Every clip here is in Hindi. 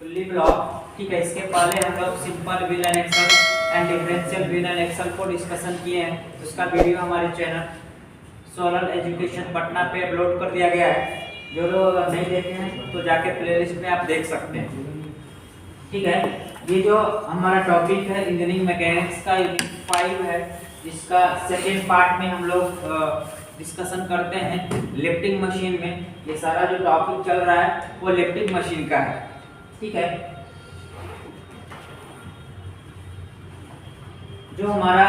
Pulley block. ठीक है, इसके पहले हम लोग simple wheel and axle and differential wheel and axle को डिस्कशन किए हैं। उसका वीडियो हमारे चैनल सोलर एजुकेशन पटना पे अपलोड कर दिया गया है। जो लोग अगर नहीं देखे हैं तो जाके प्लेलिस्ट में आप देख सकते हैं। ठीक है, ये जो हमारा टॉपिक है इंजीनियरिंग मैकेनिक्स का यूनिट 5 है, जिसका सेकेंड पार्ट में हम लोग डिस्कशन करते हैं लिफ्टिंग मशीन में। ये सारा जो टॉपिक चल रहा है वो लिफ्टिंग मशीन का है। ठीक है, जो हमारा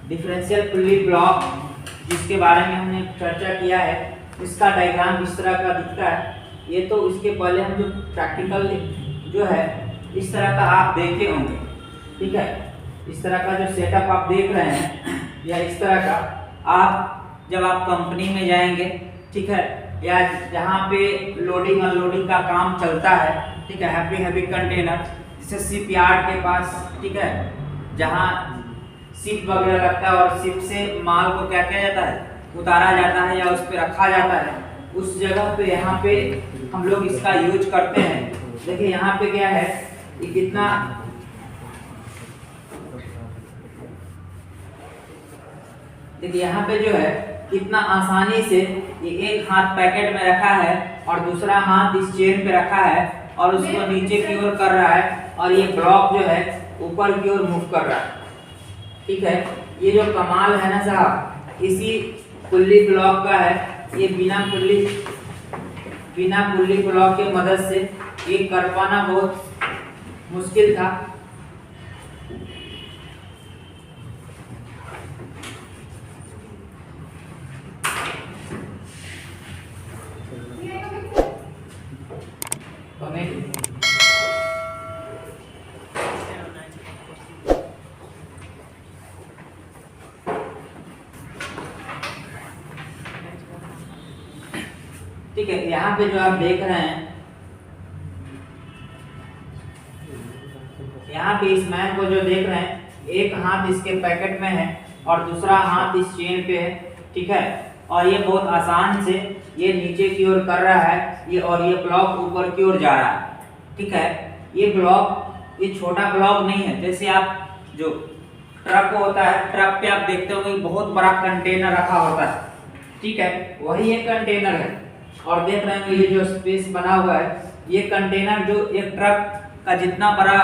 डिफरेंशियल पुल्ली ब्लॉक जिसके बारे में हमने चर्चा किया है, इसका डायग्राम इस तरह का दिखता है। ये तो इसके पहले हम जो प्रैक्टिकल जो है इस तरह का आप देखे होंगे। ठीक है, इस तरह का जो सेटअप आप देख रहे हैं या इस तरह का आप जब आप कंपनी में जाएंगे, ठीक है, या जहाँ पे लोडिंग अनलोडिंग का काम चलता है, ठीक है, हैवी कंटेनर जैसे शिप यार्ड के पास, ठीक है, जहाँ शिप वगैरह लगता है और शिप से माल को क्या किया जाता है, उतारा जाता है या उस पर रखा जाता है, उस जगह पे यहाँ पे हम लोग इसका यूज करते हैं। देखिए यहाँ पे क्या है, ये कितना देखिए यहाँ पे जो है कितना आसानी से ये एक हाथ पैकेट में रखा है और दूसरा हाथ इस चेन पे रखा है और उसको नीचे की ओर कर रहा है और ये ब्लॉक जो है ऊपर की ओर मूव कर रहा है। ठीक है, ये जो कमाल है ना साहब, इसी पुल्ली ब्लॉक का है। ये बिना पुल्ली ब्लॉक के मदद से ये कर पाना बहुत मुश्किल था। ठीक है, यहाँ पे जो आप देख रहे हैं, यहाँ पे इस मैन को जो देख रहे हैं, एक हाथ इसके पैकेट में है और दूसरा हाथ इस चेन पे है। ठीक है, और ये बहुत आसान से ये नीचे की ओर कर रहा है ये, और ये ब्लॉक ऊपर की ओर जा रहा है। ठीक है, ये ब्लॉक ये छोटा ब्लॉक नहीं है। जैसे आप जो ट्रक होता है, ट्रक पे आप देखते होंगे बहुत बड़ा कंटेनर रखा होता है। ठीक है, वही एक कंटेनर है और देख रहे हैं ये जो स्पेस बना हुआ है, ये कंटेनर जो एक ट्रक का जितना बड़ा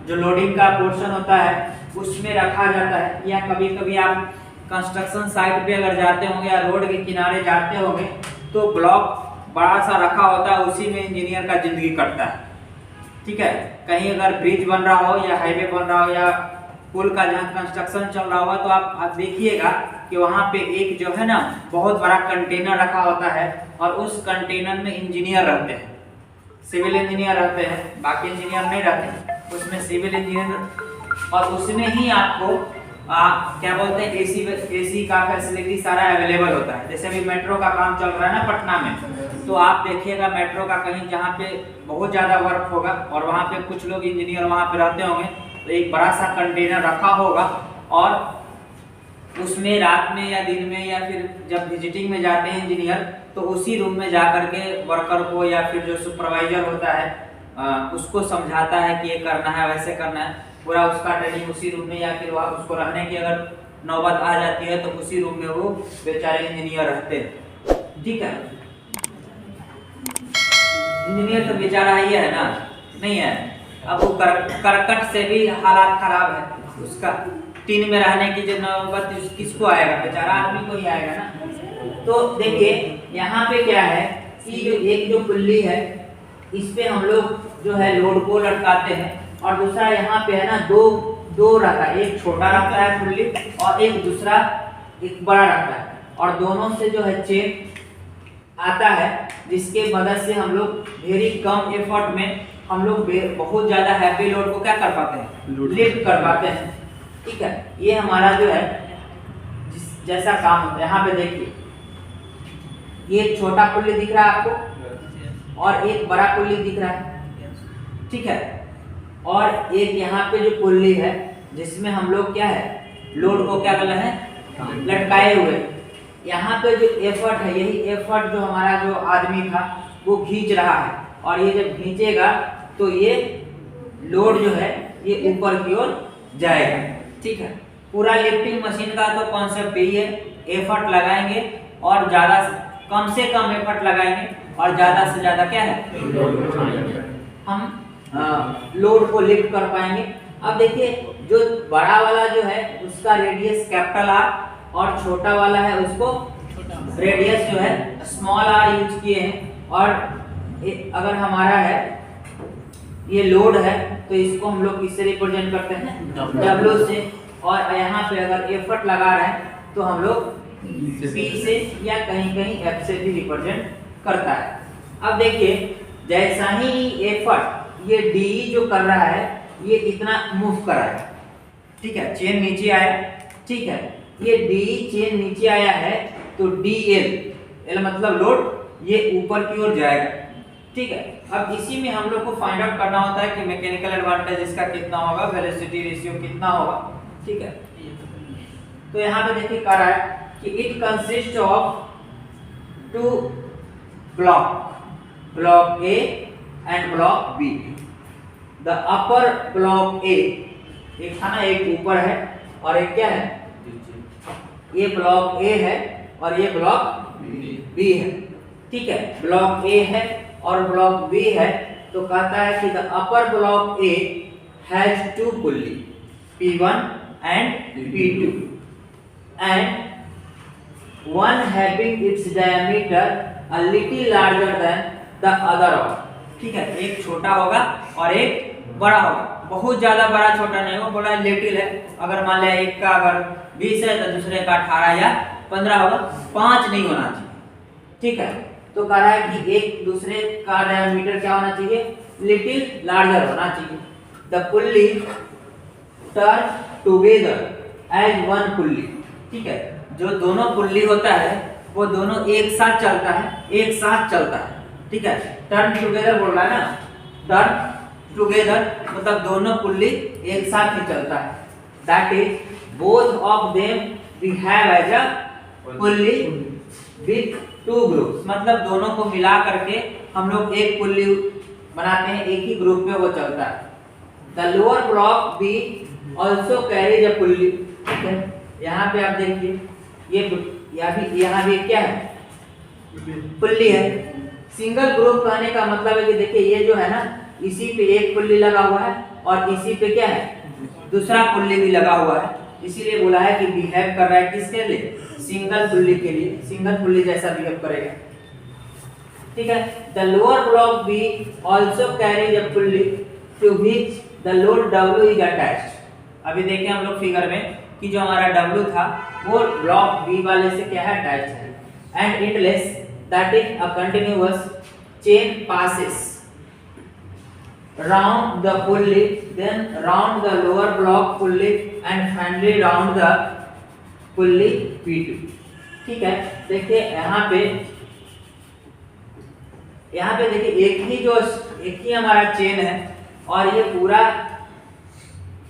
जो लोडिंग का पोर्शन होता है उसमें रखा जाता है। या कभी कभी आप कंस्ट्रक्शन साइट पे अगर जाते होंगे या रोड के किनारे जाते होंगे तो ब्लॉक बड़ा सा रखा होता है, उसी में इंजीनियर का जिंदगी कटता है। ठीक है, कहीं अगर ब्रिज बन रहा हो या हाईवे बन रहा हो या पुल का जहाँ कंस्ट्रक्शन चल रहा होगा तो आप देखिएगा कि वहाँ पे एक जो है ना बहुत बड़ा कंटेनर रखा होता है और उस कंटेनर में इंजीनियर रहते हैं, सिविल इंजीनियर रहते हैं, बाकी इंजीनियर नहीं रहते, उसमें सिविल इंजीनियर, और उसमें ही आपको क्या बोलते हैं एसी का फैसिलिटी सारा अवेलेबल होता है। जैसे अभी मेट्रो का काम चल रहा है ना पटना में, तो आप देखिएगा मेट्रो का कहीं जहाँ पे बहुत ज़्यादा वर्क होगा और वहाँ पे कुछ लोग इंजीनियर वहाँ पे रहते होंगे, तो एक बड़ा सा कंटेनर रखा होगा और उसमें रात में या दिन में या फिर जब विजिटिंग में जाते हैं इंजीनियर, तो उसी रूम में जा करके वर्कर को या फिर जो सुपरवाइजर होता है उसको समझाता है कि ये करना है वैसे करना है। पूरा उसका ट्रेनिंग उसी रूम में, या फिर वहाँ उसको रहने की अगर नौबत आ जाती है तो उसी रूम में वो बेचारे इंजीनियर रहते हैं। ठीक है, इंजीनियर तो बेचारा ही है ना, नहीं है, अब वो करकट से भी हालात खराब है, उसका टीन में रहने की जो नौबत किसको आएगा, बेचारा आदमी को ही आएगा ना। तो देखिए यहाँ पे क्या है कि जो एक जो पुल्ली है इस पे हम लोग जो है लोड को लटकाते हैं और दूसरा यहाँ पे है ना दो रहता है, एक छोटा रहता है पुल्ली और एक दूसरा एक बड़ा रहता है, और दोनों से जो है चेन आता है जिसके मदद से हम लोग वेरी कम एफर्ट में हम लोग बहुत ज्यादा हैवी लोड को क्या कर पाते हैं, लिफ्ट कर पाते हैं। ठीक है, ये हमारा जो है जैसा काम होता है। यहाँ पे देखिए ये छोटा पुल्ली दिख रहा है आपको और एक बड़ा पुल्ली दिख रहा है। ठीक है, और एक यहाँ पे जो पुल्ली है जिसमें हम लोग क्या है लोड को क्या कर रहे हैं, लटकाए हुए। यहाँ पे जो एफर्ट है, यही एफर्ट जो हमारा जो आदमी था वो खींच रहा है, और ये जब खींचेगा तो ये लोड जो है ये ऊपर की ओर जाएगा। ठीक है, पूरा लिफ्टिंग मशीन का तो कॉन्सेप्ट यही है, एफर्ट लगाएंगे और ज्यादा कम से कम एफर्ट लगाएंगे और ज्यादा से ज्यादा क्या है हम लोड को लिफ्ट कर पाएंगे। अब देखिए जो बड़ा वाला जो है उसका रेडियस कैपिटल आर और छोटा वाला है उसको रेडियस जो है स्मॉल आर यूज किए हैं। और अगर हमारा है ये लोड है तो इसको हम लोग किससे रिप्रेजेंट करते हैं W से, और यहाँ पे अगर एफर्ट लगा रहे हैं तो हम लोग P से या कहीं कहीं F से भी रिप्रेजेंट करता है। अब देखिए जैसा ही एफर्ट ये D जो कर रहा है ये इतना मूव कर रहा है, ठीक है, चेन नीचे आया, ठीक है, ये D चेन नीचे आया है तो DL मतलब लोड ये ऊपर की ओर जाएगा। ठीक है, अब इसी में हम लोग को फाइंड आउट करना होता है कि मैकेनिकल एडवांटेज इसका कितना होगा, वेलोसिटी रेशियो कितना होगा। ठीक है, तो यहाँ पे देखिए कह रहा है कि it consist of two block A and block B। The upper block A एक था ना, एक ऊपर है और एक क्या है, ये ब्लॉक A है और ये ब्लॉक B है। ठीक है, ब्लॉक A है और ब्लॉक B है, तो कहता है कि the upper block A has two pulley P1 and P2 and one having its diameter a little larger than the other one। ठीक है, एक छोटा होगा और एक बड़ा होगा, बहुत ज्यादा बड़ा छोटा नहीं होगा, बड़ा लिटिल है। अगर मान लिया एक का अगर 20 है तो दूसरे का 18 या 15 होगा, 5 नहीं होना चाहिए। ठीक है, तो कह रहा है कि एक दूसरे का डायमीटर क्या होना चाहिए, लिटिल लार्जर होना चाहिए। The pulley turn together as one pulley. ठीक है, जो दोनों पुल्ली होता है वो दोनों एक साथ चलता है, ठीक है, टर्न टुगेदर बोल रहा है ना, टर्न टुगेदर मतलब दोनों पुल्ली एक साथ ही चलता है। That is both of them we have as a pulley with two groups, मतलब दोनों को मिला करके हम लोग एक पुल्ली बनाते हैं, एक ही ग्रुप में वो चलता है। The lower block B also carries a pulley. ठीक है, यहाँ पे आप देखिए ये यहाँ भी क्या है, पुल्ली है। सिंगल ग्रुप कहने का मतलब है कि देखिए ये जो है ना, इसी पे एक पुल्ली लगा हुआ है और इसी पे क्या है, दूसरा पुल्ली भी लगा हुआ है, इसीलिए बोला है कि बिहेव कर रहा है किसके लिए, सिंगल पुल्ली के लिए, सिंगल पुल्ली जैसा बिहेव करेगा। ठीक है, the lower block B also carries a pulley to which the load W is attached. अभी देखिए हम लोग फिगर में कि जो हमारा W था वो ब्लॉक B वाले से क्या है, अटैच है। And it less that is a continuous chain passes round the pulley, then round the lower block pulley and finally round the pulley P2। ठीक है, देखिए यहाँ पे देखिए एक ही हमारा चेन है और ये पूरा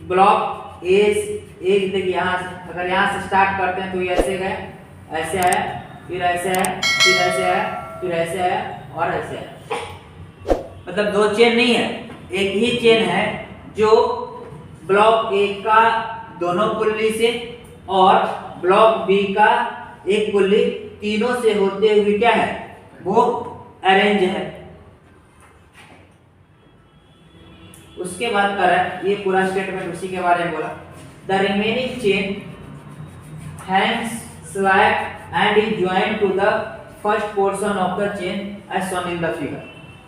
ब्लॉक एक देखिए यहाँ अगर यहाँ से स्टार्ट करते हैं तो ये ऐसे गए, ऐसे आया, फिर ऐसे आया, फिर ऐसे आया, फिर ऐसे आया और ऐसे आया, मतलब दो चेन नहीं है, एक ही चेन है जो ब्लॉक ए का दोनों पुल्ली से और ब्लॉक बी का एक पुल्ली, तीनों से होते हुए क्या है, वो अरेंज है। उसके बाद कर है ये पूरा स्टेटमेंट उसी के बारे में बोला। The remaining chain Hanks slack and is joined to the first portion of the chain as shown in the figure।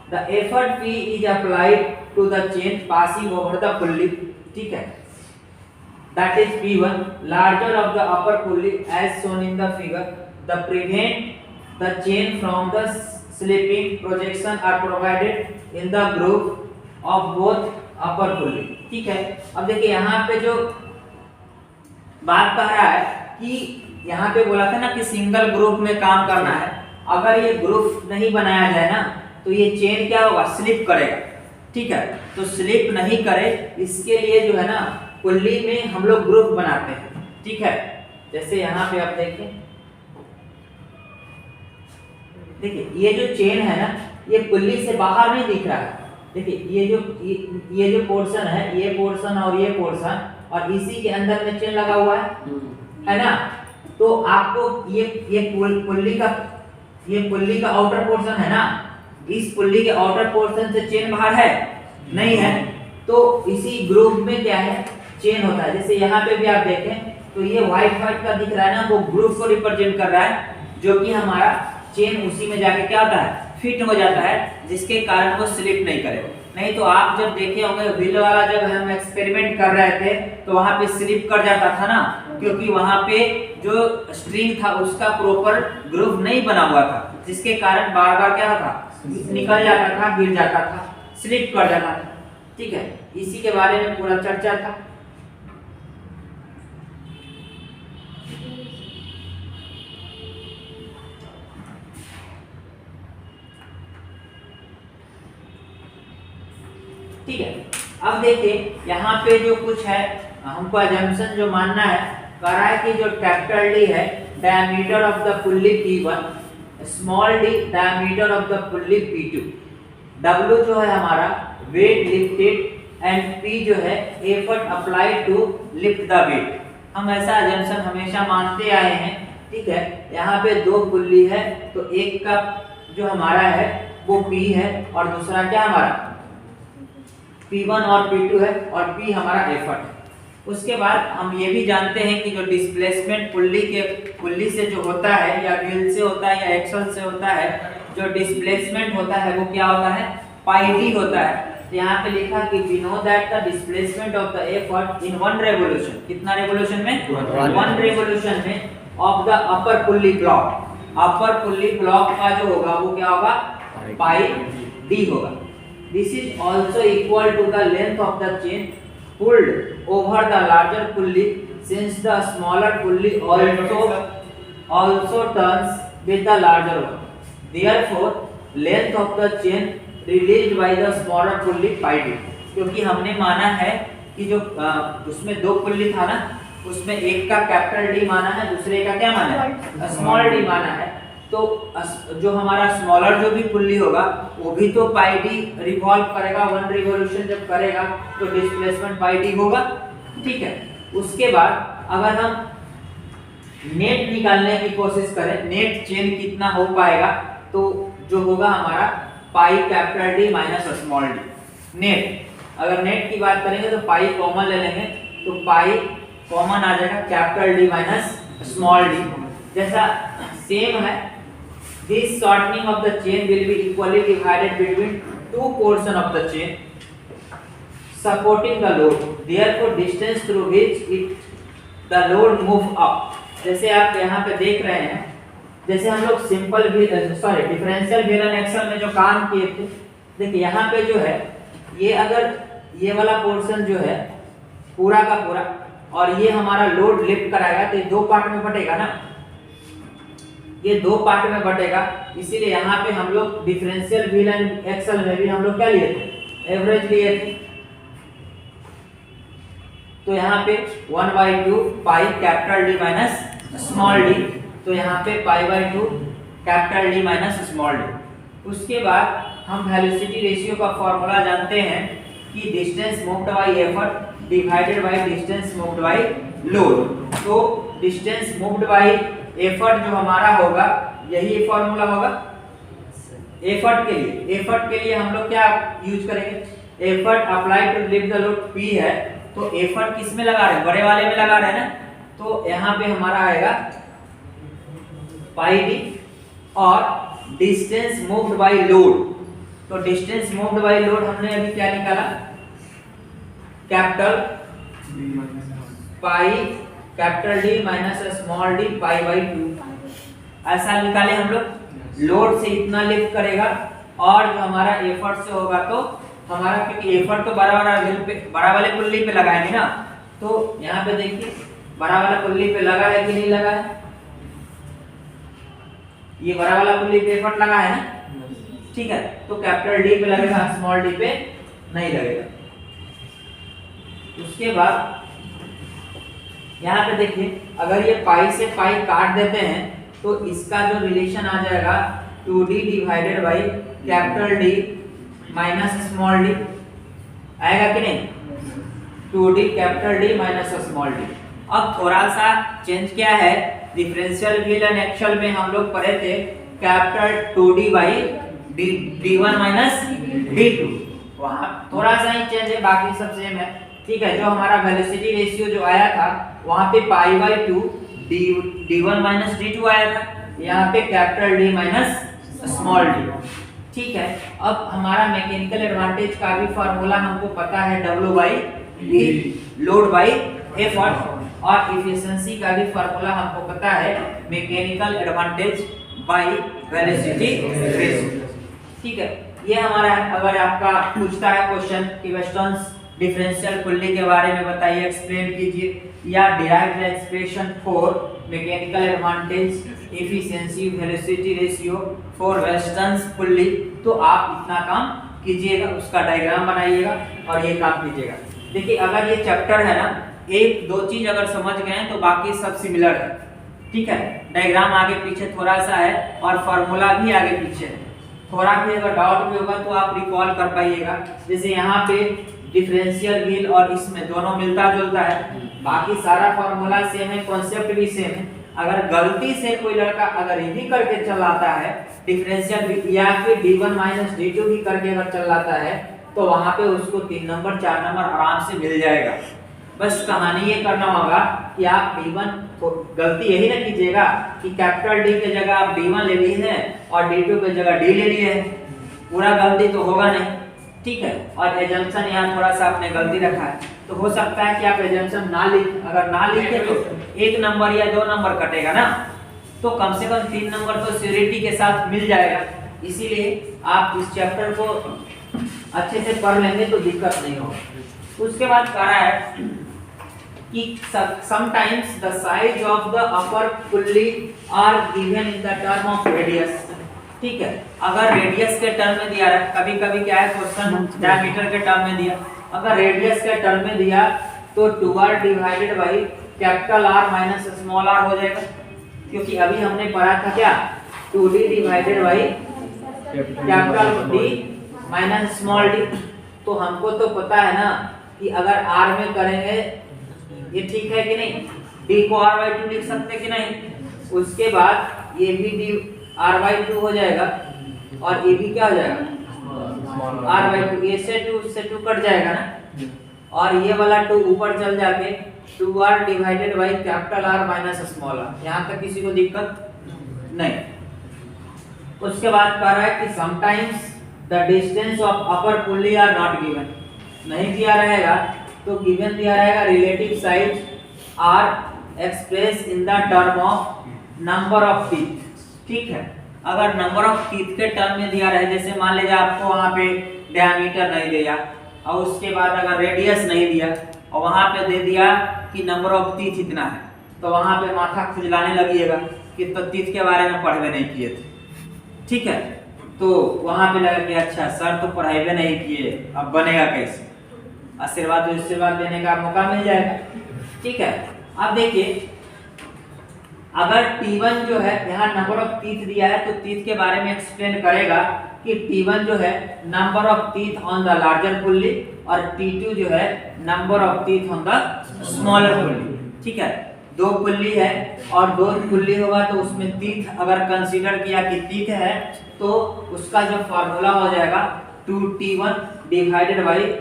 The effort P is applied to the chain passing over the pulley। ठीक है, that is P1 larger of the upper pulley as shown in the figure। The prevent the chain from the slipping projection are provided in the group of both upper pulley। ठीक है, अब देखिए यहाँ पे जो बात कह रहा है कि यहाँ पे बोला था ना कि सिंगल ग्रुप में काम करना है, अगर ये ग्रुप नहीं बनाया जाए ना तो ये चेन क्या होगा, स्लिप करेगा। ठीक है, तो स्लिप नहीं करे इसके लिए जो है ना पुल्ली में हम लोग ग्रुप बनाते हैं। ठीक है, जैसे यहाँ पे आप देखिए ये जो चेन है ना ये पुल्ली से बाहर नहीं दिख रहा है, देखिए ये जो पोर्शन है, ये पोर्शन और ये पोर्शन, और इसी के अंदर में चेन लगा हुआ है ना। तो आपको ये पुल्ली का आउटर पोर्शन है ना, इस पुल्ली के आउटर पोर्शन से चेन बाहर है नहीं है, तो इसी ग्रुप में क्या है, चेन होता है। जैसे यहाँ पे भी आप देखें तो ये व्हाइट का दिख रहा है ना, वो ग्रुप को रिप्रेजेंट कर रहा है, जो कि हमारा चेन उसी में जाके क्या होता है, फिट हो जाता है, जिसके कारण वो स्लिप नहीं करे। नहीं तो आप जब देखे होंगे व्हील वाला, जब हम एक्सपेरिमेंट कर रहे थे तो वहां पे स्लिप कर जाता था ना, क्योंकि वहां पे जो स्ट्रिंग था उसका प्रॉपर ग्रुप नहीं बना हुआ था, जिसके कारण बार बार क्या होता, निकल जाता था, गिर जाता था, स्लिप कर जाता था। ठीक है, इसी के बारे में पूरा चर्चा था। ठीक है, अब देखिए यहाँ पे जो कुछ है, हमको अजम्पशन जो मानना है, कह रहा है कि जो कैपिटल डी है, diameter of the pulley P1, small D diameter of the pulley P2, W जो है हमारा वेट लिफ्टेड, एंड P जो है effort applied to lift the weight. हम ऐसा अजम्पशन हमेशा मानते आए हैं। ठीक है, यहाँ पे दो पुल्ली है, तो एक का जो हमारा है वो P है, और दूसरा क्या हमारा P1 और P2 है, और P हमारा एफर्ट है। उसके बाद हम ये भी जानते हैं कि जो डिस्प्लेसमेंट पुल्ली से जो होता है, या व्हील से होता है या एक्सल से होता है, जो डिस्प्लेसमेंट होता है वो क्या होता है, पाई डी होता है। तो यहाँ पे लिखा कि we know that the displacement of the effort in one revolution, कितना रेवोल्यूशन में, वन रेवोल्यूशन में, of the upper pulley block, upper pulley block का जो होगा वो क्या होगा, पाई डी होगा। This is also equal to the length of the chain pulled over the larger pulley, since the smaller pulley also turns with the larger one. Therefore, length of the chain released by the smaller pulley pi d. क्योंकि हमने माना है कि जो उसमें दो पुल्ली था ना, उसमें एक का कैपिटल डी माना है, दूसरे का क्या माना है, स्मॉल डी माना है। तो जो हमारा स्मॉलर जो भी पुल्ली होगा वो भी तो पाई डी रिवॉल्व करेगा, वन रिवॉल्यूशन जब करेगा तो डिस्प्लेसमेंट पाई डी होगा। ठीक है, उसके बाद अगर हम नेट निकालने की कोशिश करें, नेट चेन कितना हो पाएगा, तो जो होगा हमारा पाई capital D minus small D. Net, अगर नेट की बात करेंगे तो पाई कॉमन ले लेंगे, तो पाई कॉमन आ जाएगा capital D minus small D. जैसा सेम है, this shortening of the chain will be equally divided between two portions of the chain supporting the load, therefore distance through which the load move up। जैसे आप यहाँ पे देख रहे हैं, जैसे हम लोग डिफरेंशियल व्हील एंड एक्सल में जो काम किए थे, देखिए यहाँ पे जो है, ये अगर ये वाला पोर्शन जो है पूरा का पूरा, और ये हमारा लोड लिफ्ट कराएगा, तो ये दो पार्ट में बटेगा ना, ये दो पार्ट में बटेगा। इसीलिए यहाँ पे हम लोग डिफरेंशियल व्हील एंड एक्सल में भी हम लोग क्या लिए थे, एवरेज लिए थे। तो यहाँ पे 1/2 pi capital D minus small D, तो यहाँ पे π/2 capital D minus small D. उसके बाद हम वेलोसिटी रेशियो का फॉर्मूला जानते हैं कि distance moved bye effort divided by distance moved by load. तो डिस्टेंस मूव्ड बाय एफर्ट जो हमारा होगा, यही फॉर्मूला होगा एफर्ट के लिए हम लोग क्या यूज करेंगे, effort applied to lift the load P है, तो एफर्ट किस में लगा रहे हैं, बड़े वाले में लगा रहे हैं ना, तो यहाँ पे हमारा आएगा पाई डी, और डिस्टेंस मूव्ड बाय लोड, तो डिस्टेंस मूव्ड बाय लोड हमने अभी क्या निकाला, capital pi capital D minus small D π/2, ऐसा निकाले हम लोग। लोड से इतना लिफ्ट करेगा, और जो हमारा एफर्ट से होगा, तो हमारा क्योंकि एफर्ट तो बड़ा वाले पुल्ली पे लगाएंगे ना, तो यहाँ पे देखिए बड़ा वाला पुल्ली पे लगा है कि नहीं लगा है, ये बड़ा वाला पुल्ली पे एफर्ट लगा है ना, ठीक है, तो कैपिटल डी पे लगेगा, स्मॉल डी पे नहीं लगेगा। उसके बाद यहाँ पे देखिए, अगर ये पाई से पाई काट देते हैं तो इसका जो रिलेशन आ जाएगा 2d divided by capital D minus small D, आएगा कि नहीं? 2D capital D minus small D. अब थोड़ा सा चेंज क्या है, डिफरेंशियल व्हील एंड एक्सल में हम लोग पढ़े थे capital 2D by D1 minus D2, वहां थोड़ा सा ही चेंज है, बाकी सब सेम है। ठीक है, जो हमारा वेलोसिटी रेशियो जो आया था वहां पे pi by 2 D1 minus D2 आया था, यहाँ पे capital D minus small D. ठीक है, अब हमारा मैकेनिकल एडवांटेज का भी फार्मूला हमको पता है, W by D load by effort, और इफिशिएंसी का भी फार्मूला हमको पता है, mechanical advantage by velocity ratio. ठीक है, ये हमारा है। अगर आपका पूछता है क्वेश्चन कि वेस्टर्न्स डिफरेंशियल पुल्ली के बारे में बताइए, एक्सप्लेन कीजिए, या derive the expression for mechanical advantage efficiency velocity ratio for westerns pulley, तो आप इतना काम कीजिएगा, उसका डायग्राम बनाइएगा और ये काम कीजिएगा। देखिए, अगर ये चैप्टर है ना, एक दो चीज अगर समझ गए तो बाकी सब सिमिलर है। ठीक है, डायग्राम आगे पीछे थोड़ा सा है और फार्मूला भी आगे पीछे है, थोड़ा भी अगर डाउट भी होगा तो आप रिकॉल कर पाइएगा। जैसे यहाँ पे डिफरेंशियल व्हील और इसमें दोनों मिलता जुलता है, बाकी सारा फार्मूला सेम है, कॉन्सेप्ट भी सेम है। अगर गलती से कोई लड़का अगर ये भी करके चलाता है डिफरेंशियल व्हील, या फिर D1 माइनस D2 भी करके अगर चलाता है, तो वहां पे उसको 3 नंबर 4 नंबर आराम से मिल जाएगा। बस कहानी ये करना होगा कि आप D1 को गलती यही ना कीजिएगा कि कैपिटल D की जगह आप D1 ले लिए हैं और D2 की जगह D ले लिए हैं, पूरा गलती तो होगा नहीं। ठीक है, और एजम्पशन यहाँ थोड़ा सा आपने गलती रखा है, तो हो सकता है कि आप एजम्पशन ना लिख, अगर ना लिखे तो 1 नंबर या 2 नंबर कटेगा ना, तो कम से कम 3 नंबर तो श्योरिटी के साथ मिल जाएगा। इसीलिए आप इस चैप्टर को अच्छे से पढ़ लेंगे तो दिक्कत नहीं होगा। उसके बाद कह रहा है कि sometimes the size of the upper pulley are given in the term of radius। ठीक है, अगर रेडियस के टर्म में दिया है, कभी कभी क्या है क्वेश्चन डायमीटर के टर्म में दिया, अगर रेडियस के टर्म में दिया तो 2r divided by capital R minus small r हो जाएगा, क्योंकि अभी हमने पढ़ा था क्या 2d divided by capital D minus small d। तो हमको तो पता है ना कि अगर R में करेंगे ये ठीक है कि नहीं, D को R/2 लिख सकते कि नहीं, उसके बाद ये भी D R/2 हो जाएगा और ये भी क्या हो जाएगा R/2, ये से 2 कट जाएगा ना, और ये वाला 2 ऊपर चल जाके 2r divided by capital R minus small r, यहाँ तक किसी को दिक्कत नहीं। उसके बाद कह रहा है कि sometimes the distance of upper pulley are not given, नहीं दिया रहेगा तो गिवन दिया रहेगा relative size are express in the term of number of teeth. ठीक है, अगर नंबर ऑफ टीथ के टर्म में दिया रहे, जैसे मान लीजिए आपको वहां पे डायमीटर नहीं दिया और उसके बाद अगर रेडियस नहीं दिया और वहां पे दे दिया कि नंबर ऑफ टीथ इतना है, तो वहां पे माथा खुजलाने लगिएगा कि तो टीथ के बारे में पढ़वे नहीं किए थे। ठीक है, तो वहां पे लगा कि अच्छा सर तो पढ़ाई नहीं किए, अब बनेगा कैसे, आशीर्वाद देने का मौका मिल जाएगा। ठीक है, अब देखिए अगर T1 जो है यहाँ नंबर ऑफ टीथ दिया है तो टीथ के बारे में एक्सप्लेन करेगा कि T1 जो है number of teeth on the larger pulley और T2 जो है number of teeth on the smaller pulley. ठीक है, 2 पुल्ली है और 2 पुल्ली होगा तो उसमें टीथ अगर कंसीडर किया कि टीथ है तो उसका जो फार्मूला हो जाएगा 2T1 divided by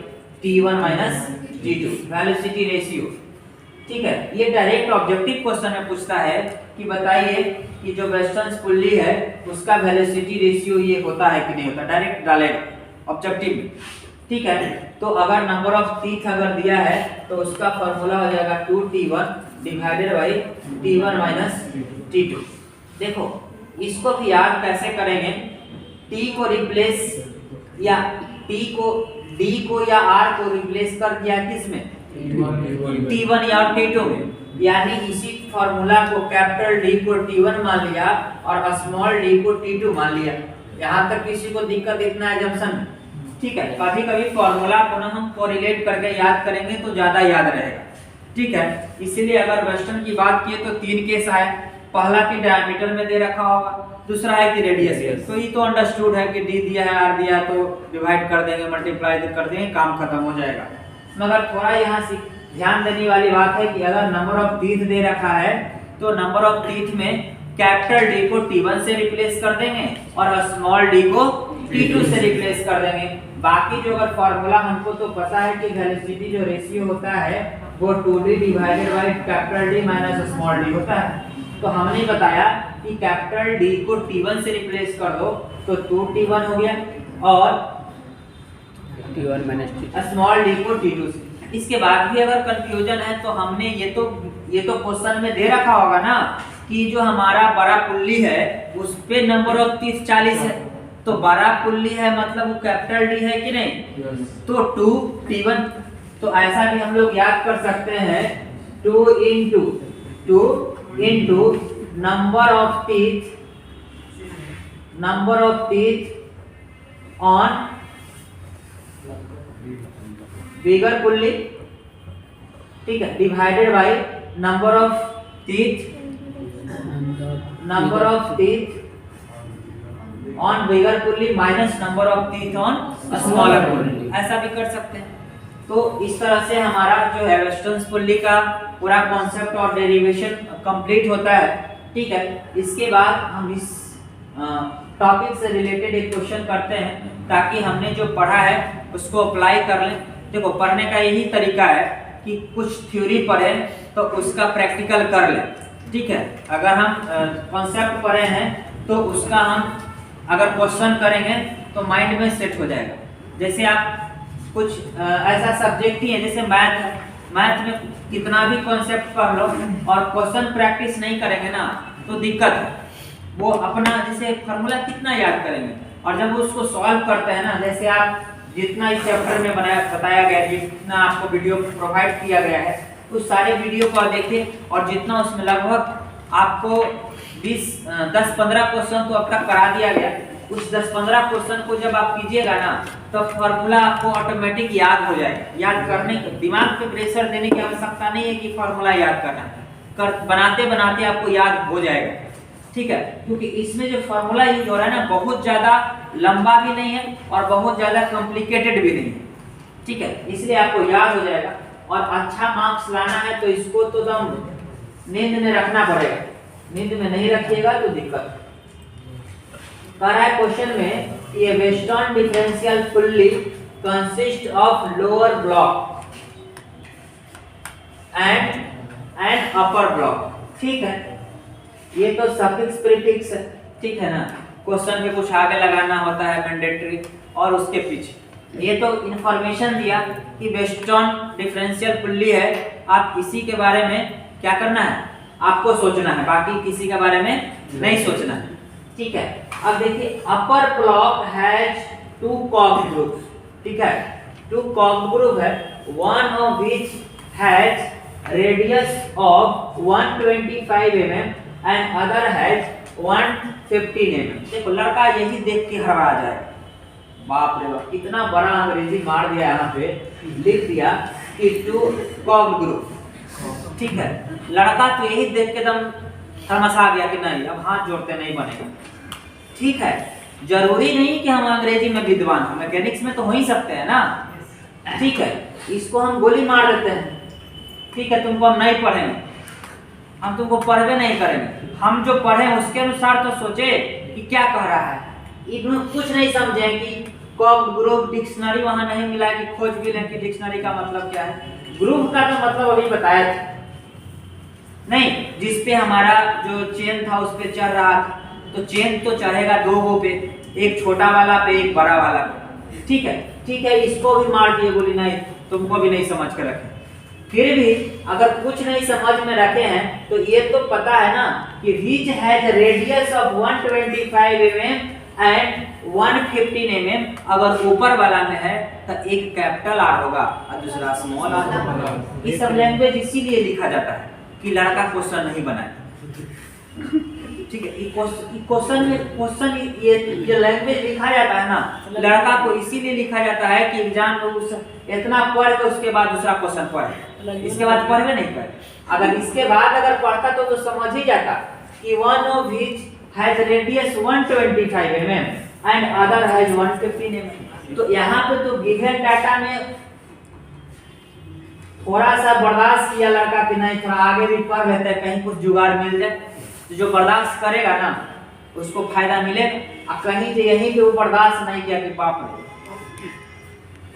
T1 minus T2 velocity ratio. ठीक है, ये डायरेक्ट ऑब्जेक्टिव क्वेश्चन में पूछता है कि बताइए कि जो वेस्टर्न्स पुल्ली है उसका वेलोसिटी रेशियो ये होता है कि नहीं होता, डायरेक्ट डालेगा ऑब्जेक्टिव में। ठीक है, तो अगर नंबर ऑफ टीथ अगर दिया है तो उसका फार्मूला हो जाएगा 2T1 divided by T1 minus T2। देखो इसको भी याद कैसे करेंगे, T को रिप्लेस या D को या R को रिप्लेस कर दिया किसमें, T1 या T2 में, यानी इसी फार्मूला को कैपिटल D को T1 मान लिया और स्मॉल d को T2 मान लिया। यहाँ तक किसी को दिक्कत इतना है जंक्शन। ठीक है, कभी कभी फार्मूला को ना हम कोरिलेट करके याद करेंगे तो ज्यादा याद रहेगा। ठीक है, इसीलिए अगर वेस्टर्न की बात किए तो 3 केस आए, पहला की डायमीटर में दे रखा होगा, दूसरा है कि रेडियस है। तो ये तो अंडरस्टूड है कि डी दिया है, आर दिया है, तो डिवाइड कर देंगे, मल्टीप्लाई कर देंगे, काम खत्म हो जाएगा। मगर थोड़ा यहाँ से ध्यान देने वाली बात है कि अगर नंबर ऑफ टीथ दे रखा है तो नंबर ऑफ टीथ में कैपिटल डी को T1 से रिप्लेस कर देंगे और स्मॉल डी को T2 से रिप्लेस कर देंगे। बाकी जो अगर फॉर्मूला हमको तो पता है कि वेलोसिटी जो रेशियो होता है वो 2D divided by capital D minus small D होता है। तो हमने बताया कि कैपिटल डी को T1 से रिप्लेस कर दो तो 2T1 हो गया और T1 minus T2 small D को T2 से। इसके बाद भी अगर कंफ्यूजन है तो हमने ये तो क्वेश्चन में दे रखा होगा ना कि जो हमारा बड़ा पुल्ली है उस पे नंबर ऑफ टीथ 40 है, तो बड़ा पुल्ली है मतलब वो कैपिटल डी है कि नहीं, तो 2T1। तो ऐसा भी हम लोग याद कर सकते हैं 2 into number of teeth on bigger pulley, ठीक है, divided by number of teeth on bigger pulley minus number of teeth on smaller pulley, ऐसा भी कर सकते हैं। तो इस तरह से हमारा जो है वेस्टर्न्स पुल्ली का पूरा कॉन्सेप्ट और डेरिवेशन कंप्लीट होता है। ठीक है, इसके बाद हम इस टॉपिक से रिलेटेड एक क्वेश्चन करते हैं ताकि हमने जो पढ़ा है उसको अप्लाई कर लें। देखो, पढ़ने का यही तरीका है कि कुछ थ्योरी पढ़ें तो उसका प्रैक्टिकल कर लें। ठीक है, अगर हम कॉन्सेप्ट पढ़े हैं तो उसका हम अगर क्वेश्चन करेंगे तो माइंड में सेट हो जाएगा। जैसे आप कुछ ऐसा सब्जेक्ट ही है जैसे मैथ में कितना भी कॉन्सेप्ट पढ़ लो और क्वेश्चन प्रैक्टिस नहीं करेंगे ना तो दिक्कत है। वो अपना जैसे फार्मूला कितना याद करेंगे, और जब उसको सॉल्व करते हैं ना, जैसे आप जितना इस चैप्टर में बताया गया, जितना आपको वीडियो प्रोवाइड किया गया है उस सारे वीडियो को देखिए और जितना उसमें लगभग आपको 10-15 क्वेश्चन तो अब तक करा दिया गया। उस 10-15 क्वेश्चन को जब आप कीजिएगा ना तो फार्मूला आपको ऑटोमेटिक याद हो जाएगा। याद करने दिमाग पे प्रेशर देने की आवश्यकता नहीं है कि फार्मूला याद करना, बनाते बनाते आपको याद हो जाएगा। ठीक है, क्योंकि इसमें जो फार्मूला यूज हो रहा है ना बहुत ज्यादा लंबा भी नहीं है और बहुत ज्यादा कॉम्प्लिकेटेड भी नहीं है। ठीक है, इसलिए आपको याद हो जाएगा और अच्छा मार्क्स लाना है तो इसको तो एकदम नींद में रखना पड़ेगा। नींद में नहीं रखिएगा तो दिक्कत। कह रहा है क्वेश्चन में ये western differential pulley consist of lower block and upper block. ठीक है, ये तो सफिक्स प्रीफिक्स है। ठीक है ना, क्वेश्चन पे कुछ आगे लगाना होता है मैंडेटरी और उसके पीछे ये तो इंफॉर्मेशन दिया कि वेस्टर्न डिफरेंशियल पुल्ली है। आप इसी के बारे में क्या करना है, आपको सोचना है, बाकी किसी के बारे में नहीं सोचना है। ठीक है, अब देखिए अपर ब्लॉक हैज 2 कॉग ग्रुप्स। ठीक है, 2 कॉग ग्रुप है, one of which has radius of 125 mm and other has 115 mm। देखो, लड़का यही देख के हरा जाए, बाप रे बाप कितना बड़ा अंग्रेजी मार दिया यहाँ पे, लिख दिया कि 2 कॉग ग्रुप। ठीक है, लड़का तो यही देख के एकदम थर्मसा गया कि नहीं अब हाथ जोड़ते नहीं बनेगा। ठीक है, जरूरी नहीं कि हम अंग्रेजी में विद्वान हो, मैकेनिक्स में तो हो ही सकते हैं ना। ठीक है, इसको हम गोली मार देते हैं। ठीक है, तुमको हम नहीं पढ़ेंगे, हम तुमको पढ़वे नहीं करेंगे, हम जो पढ़े उसके अनुसार तो सोचे कि क्या कह रहा है। इन्हों कुछ नहीं समझे कि कॉग ग्रुप डिक्शनरी वहां नहीं मिला कि खोज भी लें कि डिक्शनरी का मतलब क्या है। ग्रुप का तो मतलब अभी बताया था नहीं, जिस पे हमारा जो चेन था उस पे चढ़ रहा था, तो चेन तो चढ़ेगा 2 गो पे, एक छोटा वाला पे एक बड़ा वाला पे। ठीक है, इसको भी मार दिए गोली, नहीं तुमको भी नहीं समझ कर रखे। फिर भी अगर कुछ नहीं समझ में रखे हैं तो ये तो पता है ना कि which has radius of 125 mm and 115 mm। अगर ऊपर वाला में है तो एक कैपिटल आर होगा और दूसरा स्मॉल आर होगा। ये सब लैंग्वेज इसीलिए लिखा जाता है कि लड़का क्वेश्चन नहीं बनाए। ठीक है, क्वेश्चन ये लैंग्वेज लिखा जाता है ना लड़का को इसीलिए लिखा जाता है कि एग्जाम में उस इतना पढ़ के उसके बाद दूसरा क्वेश्चन पढ़े, इसके बाद पढ़वे नहीं करे। अगर इसके बाद अगर पढ़ता तो समझ ही जाता कि one of which has radius 125 mm and other has 115 mm। तो यहाँ पे तो गिवन डाटा में थोड़ा सा बर्दाश्त किया लड़का कि नहीं थोड़ा आगे भी पढ़ लेते हैं, कहीं कुछ जुगाड़ मिल जाए। तो जो बर्दाश्त करेगा ना उसको फायदा मिलेगा, और कहीं से यहीं पे वो बर्दाश्त नहीं किया कि बाप रे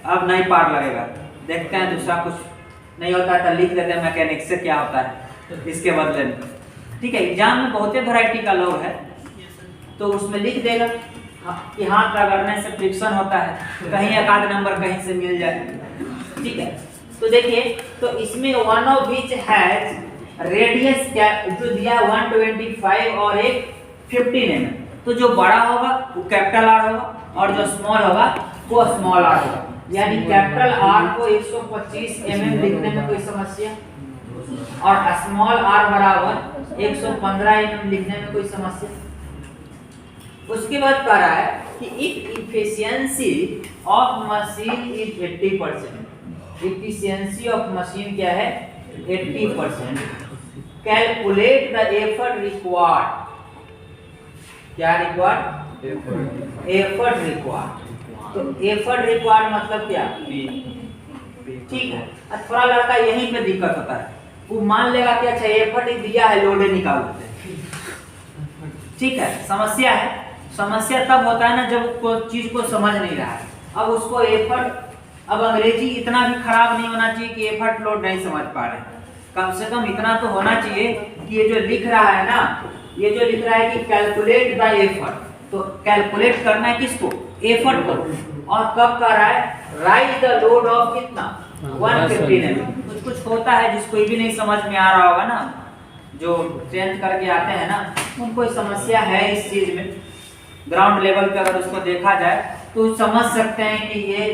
अब नहीं पार लगेगा, देखते हैं दूसरा कुछ नहीं होता है तो लिख लेते हैं मैकेनिक्स से क्या होता है इसके बदले में। ठीक है, एग्जाम में बहुत वैरायटी का लोग है तो उसमें लिख देगा कि हाथ रगड़ने से फ्रिक्शन होता है, कहीं एक आध नंबर कहीं से मिल जाए। ठीक है, तो देखिए तो इसमें one of which has radius क्या जो दिया 125 और एक 15 mm। तो जो बड़ा होगा वो कैपिटल आर होगा और जो स्मॉल होगा वो स्मॉल आर होगा। यानी कैपिटल आर को 125 mm लिखने में कोई समस्या और स्मॉल आर बराबर 115 mm लिखने में कोई समस्या। उसके बाद कह रहा है कि if efficiency of machine is 80%, efficiency of machine क्या है 80%, कैलकुलेट द एफर्ट रिक्वायर्ड। क्या रिक्वायर्ड? Effort required. तो एफर्ट रिक्वायर्ड मतलब क्या? ठीक है, थोड़ा लड़का यहीं पे दिक्कत होता है, वो मान लेगा कि अच्छा एफर्ट दिया है लोडे निकाल देते। ठीक है, समस्या है। समस्या तब होता है ना जब कोई चीज को समझ नहीं रहा है। अब उसको एफर्ट, अब अंग्रेजी इतना भी खराब नहीं होना चाहिए कि एफर्ट लोड नहीं समझ पा रहे, कम से कम इतना तो होना चाहिए कि ये जो लिख रहा है ना, ये जो लिख रहा है कि कैलकुलेट द एफर्ट, तो कैलकुलेट करना है किसको? एफर्ट को। और कब कर रहा है? राइट द लोड ऑफ कितना 115 mm। कुछ होता है जिसको भी नहीं समझ में आ रहा होगा ना, जो टेंथ करके आते हैं ना उनको समस्या है इस चीज में। ग्राउंड लेवल पे अगर उसको देखा जाए तो समझ सकते हैं कि ये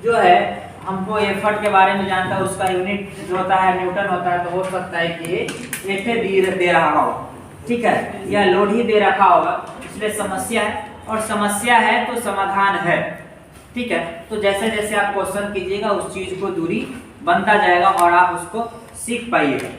जो है हमको एफर्ट के बारे में जानता है, उसका यूनिट जो होता है न्यूटन होता है, तो हो सकता है कि ये एफ दे रहा हो। ठीक है, या लोड ही दे रखा होगा, इसलिए समस्या है। और समस्या है तो समाधान है। ठीक है, तो जैसे जैसे आप क्वेश्चन कीजिएगा उस चीज को दूरी बनता जाएगा और आप उसको सीख पाइएगा।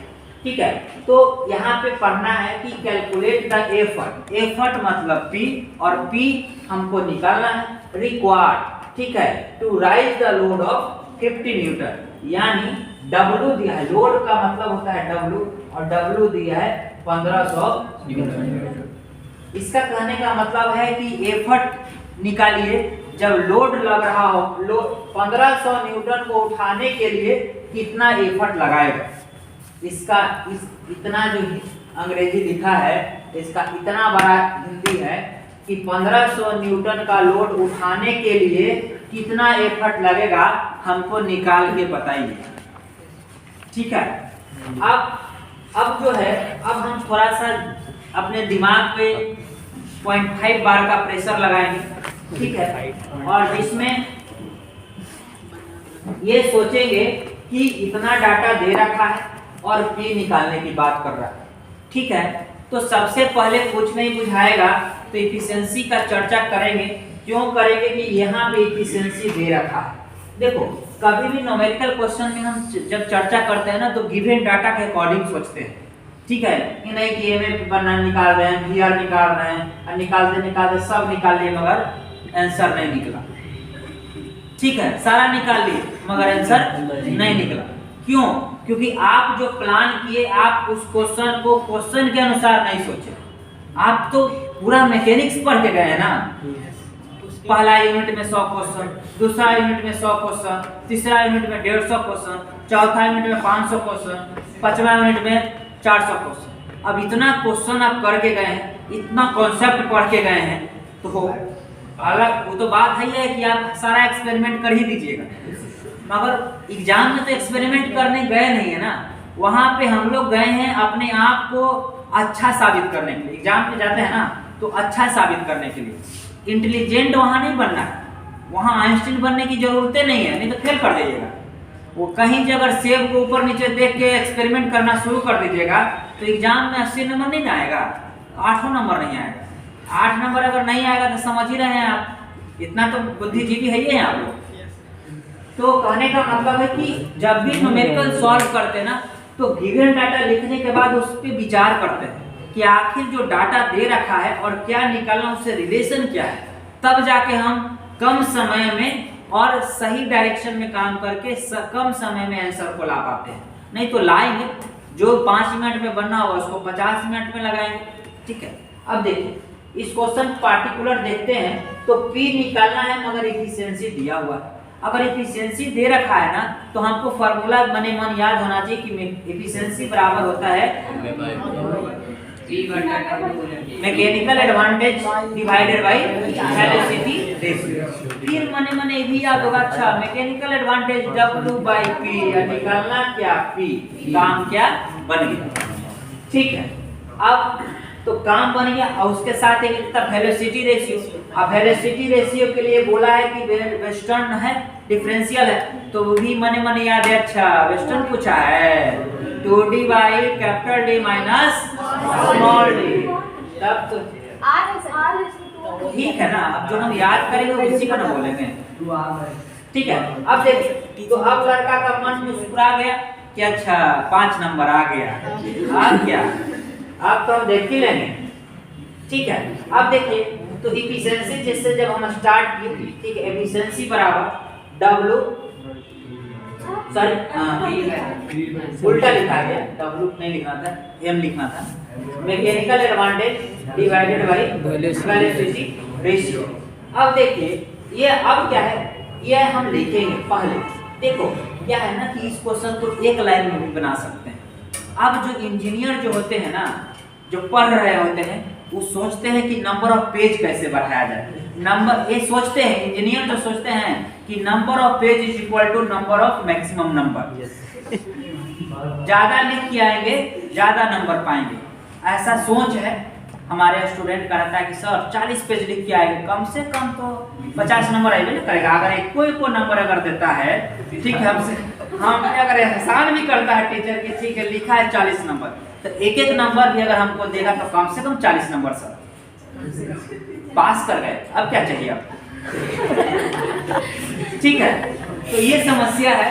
ठीक है, तो यहाँ पे पढ़ना है कि कैलकुलेट द एफर्ट। एफर्ट मतलब P और P हमको निकालना है। रिक्वायर्ड, ठीक है, to raise the load of 50 newton, यानी W दिया है, लोड का मतलब होता है W और W दिया है 1500 न्यूटन। इसका कहने का मतलब है कि एफर्ट निकालिए जब लोड लग रहा हो, लोड 1500 न्यूटन को उठाने के लिए कितना एफर्ट लगाएगा। इसका इतना जो अंग्रेजी लिखा है इसका इतना बड़ा हिंदी है कि 1500 न्यूटन का लोड उठाने के लिए कितना एफर्ट लगेगा हमको निकाल के बताइए। ठीक है, अब जो है अब हम थोड़ा सा अपने दिमाग पे 0.5 बार का प्रेशर लगाएंगे। ठीक है, और इसमें ये सोचेंगे कि इतना डाटा दे रखा है और P निकालने की बात कर रहा है। ठीक है, तो सबसे पहले कुछ नहीं बुझाएगा तो इफिशियंसी का चर्चा करेंगे। क्यों करेंगे कि यहाँ पे इफिशियंसी दे रखा है। देखो कभी भी न्यूमेरिकल क्वेश्चन में हम जब चर्चा करते हैं ना तो गिवन डाटा के अकॉर्डिंग सोचते हैं। ठीक है, कि नहीं कि एमएफ बना निकाल रहे हैं, VR निकाल रहे हैं, और निकालते सब निकाल लिए मगर आंसर नहीं निकला। ठीक है, सारा निकाल लिए मगर आंसर नहीं निकला। क्यों? क्योंकि आप जो प्लान किए आप उस क्वेश्चन को क्वेश्चन के अनुसार नहीं सोचे, आप तो पूरा मैकेनिक्स पढ़ के गए ना। पहला यूनिट में 100 क्वेश्चन, दूसरा यूनिट में 100 क्वेश्चन, तीसरा यूनिट में 150 क्वेश्चन, चौथा यूनिट में 500 क्वेश्चन, पांचवा यूनिट में 400 क्वेश्चन। अब इतना क्वेश्चन आप करके गए हैं, इतना कॉन्सेप्ट पढ़ के गए हैं, तो अलग वो तो बात है कि आप सारा एक्सपेरिमेंट कर ही दीजिएगा, मगर एग्जाम में तो एक्सपेरिमेंट करने गए नहीं है ना। वहाँ पे हम लोग गए हैं अपने आप को अच्छा साबित करने के लिए। एग्जाम पे जाते हैं ना तो अच्छा साबित करने के लिए, इंटेलिजेंट वहाँ नहीं बनना है, वहाँ आइंस्टीन बनने की जरूरत नहीं है, नहीं तो फेल कर दीजिएगा। वो कहीं से अगर सेब को ऊपर नीचे देख के एक्सपेरिमेंट करना शुरू कर दीजिएगा तो एग्जाम में 80 नंबर नहीं आएगा, 8 नंबर नहीं आएगा। 8 नंबर अगर नहीं आएगा तो समझ ही रहे हैं आप, इतना तो बुद्धिजीवी है ही आप लोग। तो कहने का मतलब है कि जब भी न्यूमेरिकल सॉल्व करते हैं ना तो गिवन डाटा लिखने के बाद उस पर विचार करते हैं कि आखिर जो डाटा दे रखा है और क्या निकालना, उससे रिलेशन क्या है, तब जाके हम कम समय में और सही डायरेक्शन में काम करके कम समय में आंसर को ला पाते हैं। नहीं तो लाएंगे जो 5 मिनट में बनना होगा उसको 50 मिनट में लगाएंगे। ठीक है, अब देखिए इस क्वेश्चन पार्टिकुलर देखते हैं तो P निकालना है मगर एफिशिएंसी दिया हुआ है। अगर एफिशिएंसी दे रखा है ना तो हमको फार्मूला मने मन याद होना चाहिए कि एफिशिएंसी बराबर होता है mechanical advantage divided by velocity ratio. फिर मने मने भी याद होगा, अच्छा मैकेनिकल एडवांटेज W/P या निकालना क्या P, काम क्या बन गया। ठीक है, अब तो काम बन गया और उसके साथ एक था वेलोसिटी रेशियो। अब वेलोसिटी रेशियो के लिए बोला है कि वेस्टर्न है, डिफरेंशियल है, तो वो भी मने मने याद है। अच्छा वेस्टर्न पूछा है 2D by capital D minus small d, तब तो ठीक है ना। अब जो हम याद करेंगे उसी का ना बोलेंगे। ठीक है, अब देखिए तो अब लड़का का मन मुस्कुरा गया कि अच्छा 5 नंबर आ गया। अब क्या, अब तो हम देख ही लेंगे। ठीक है, अब देखिए तो एफिशिएंसी जिससे जब हम स्टार्ट की, ठीक है, एफिशिएंसी बराबर W, सॉरी उल्टा लिखा गया, W नहीं लिखना था, M लिखना था, mechanical advantage divided by velocity ratio. अब देखिए ये अब क्या है, ये हम लिखेंगे पहले। देखो क्या है ना कि इस क्वेश्चन को एक लाइन में भी बना सकते हैं। अब जो इंजीनियर जो होते हैं ना, जो पढ़ रहे होते हैं, वो सोचते हैं कि नंबर ऑफ पेज कैसे बढ़ाया जाए। नंबर ये सोचते हैं, इंजीनियर जो सोचते हैं कि number of page is equal to number of maximum number. ज्यादा लिख के आएंगे ज्यादा नंबर पाएंगे, ऐसा सोच है। हमारे स्टूडेंट का रहता है कि सर 40 पेज लिख के आएंगे, कम से कम तो 50 नंबर आएंगे ना करेगा। अगर एक कोई नंबर अगर देता है, ठीक है, हम अगर एहसान भी करता है टीचर की, ठीक है लिखा है 40 नंबर, तो एक एक नंबर भी अगर हमको देगा तो कम से कम 40 नंबर सर पास कर गए। अब क्या चाहिए आपको? ठीक है, तो ये समस्या है।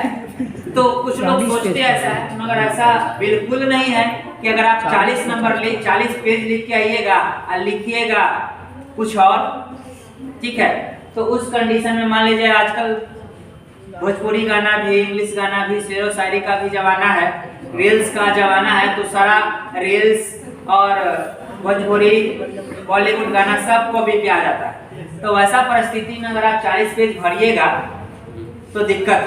तो कुछ लोग सोचते ऐसा है, मगर ऐसा बिल्कुल नहीं है कि अगर आप 40 नंबर 40 पेज लिख के आइएगा और लिखिएगा कुछ और, ठीक है, तो उस कंडीशन में मान लीजिए आजकल भोजपुरी गाना भी, इंग्लिश गाना भी, शेरो शायरी का भी जमाना है, रील्स का जमाना है, तो सारा रील्स और भोजपुरी बॉलीवुड गाना सबको भी प्यार जाता है। तो वैसा परिस्थिति में अगर आप 40 पेज भरिएगा तो दिक्कत।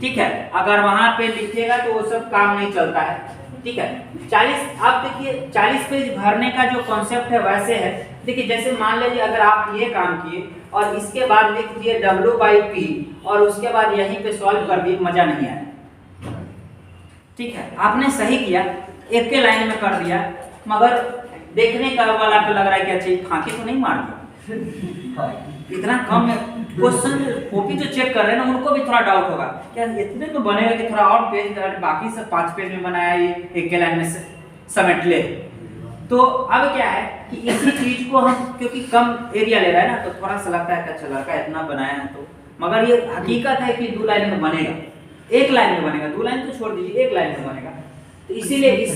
ठीक है, अगर वहां पे लिखिएगा तो वो सब काम नहीं चलता है। ठीक है, 40 आप देखिए 40 पेज भरने का जो कॉन्सेप्ट है वैसे है। देखिए जैसे मान लीजिए अगर आप ये काम किए और इसके बाद लिख दिए W/P और उसके बाद यहीं पे सॉल्व कर दिए, मजा नहीं आया। ठीक है, आपने सही किया, एक के लाइन में कर दिया, मगर देखने का वाला को लग रहा है कि अच्छा फांकी तो नहीं मार दिया, इतना कम में क्वेश्चन कॉपी जो चेक कर रहे हैं ना उनको भी थोड़ा डाउट होगा, क्या इतने तो बनेगा कि थोड़ा और पेज, बाकी सब 5 पेज में बनाया, ये एक के लाइन में समेट ले। तो अब क्या है कि इसी चीज को हम क्योंकि कम एरिया ले रहा है ना, तो थोड़ा सा लगता है कि अच्छा लड़का इतना बनाया है, तो मगर ये हकीकत है कि 2 लाइन में बनेगा, 1 लाइन में बनेगा, 2 लाइन तो छोड़ दीजिए 1 लाइन में बनेगा। तो इसीलिए इस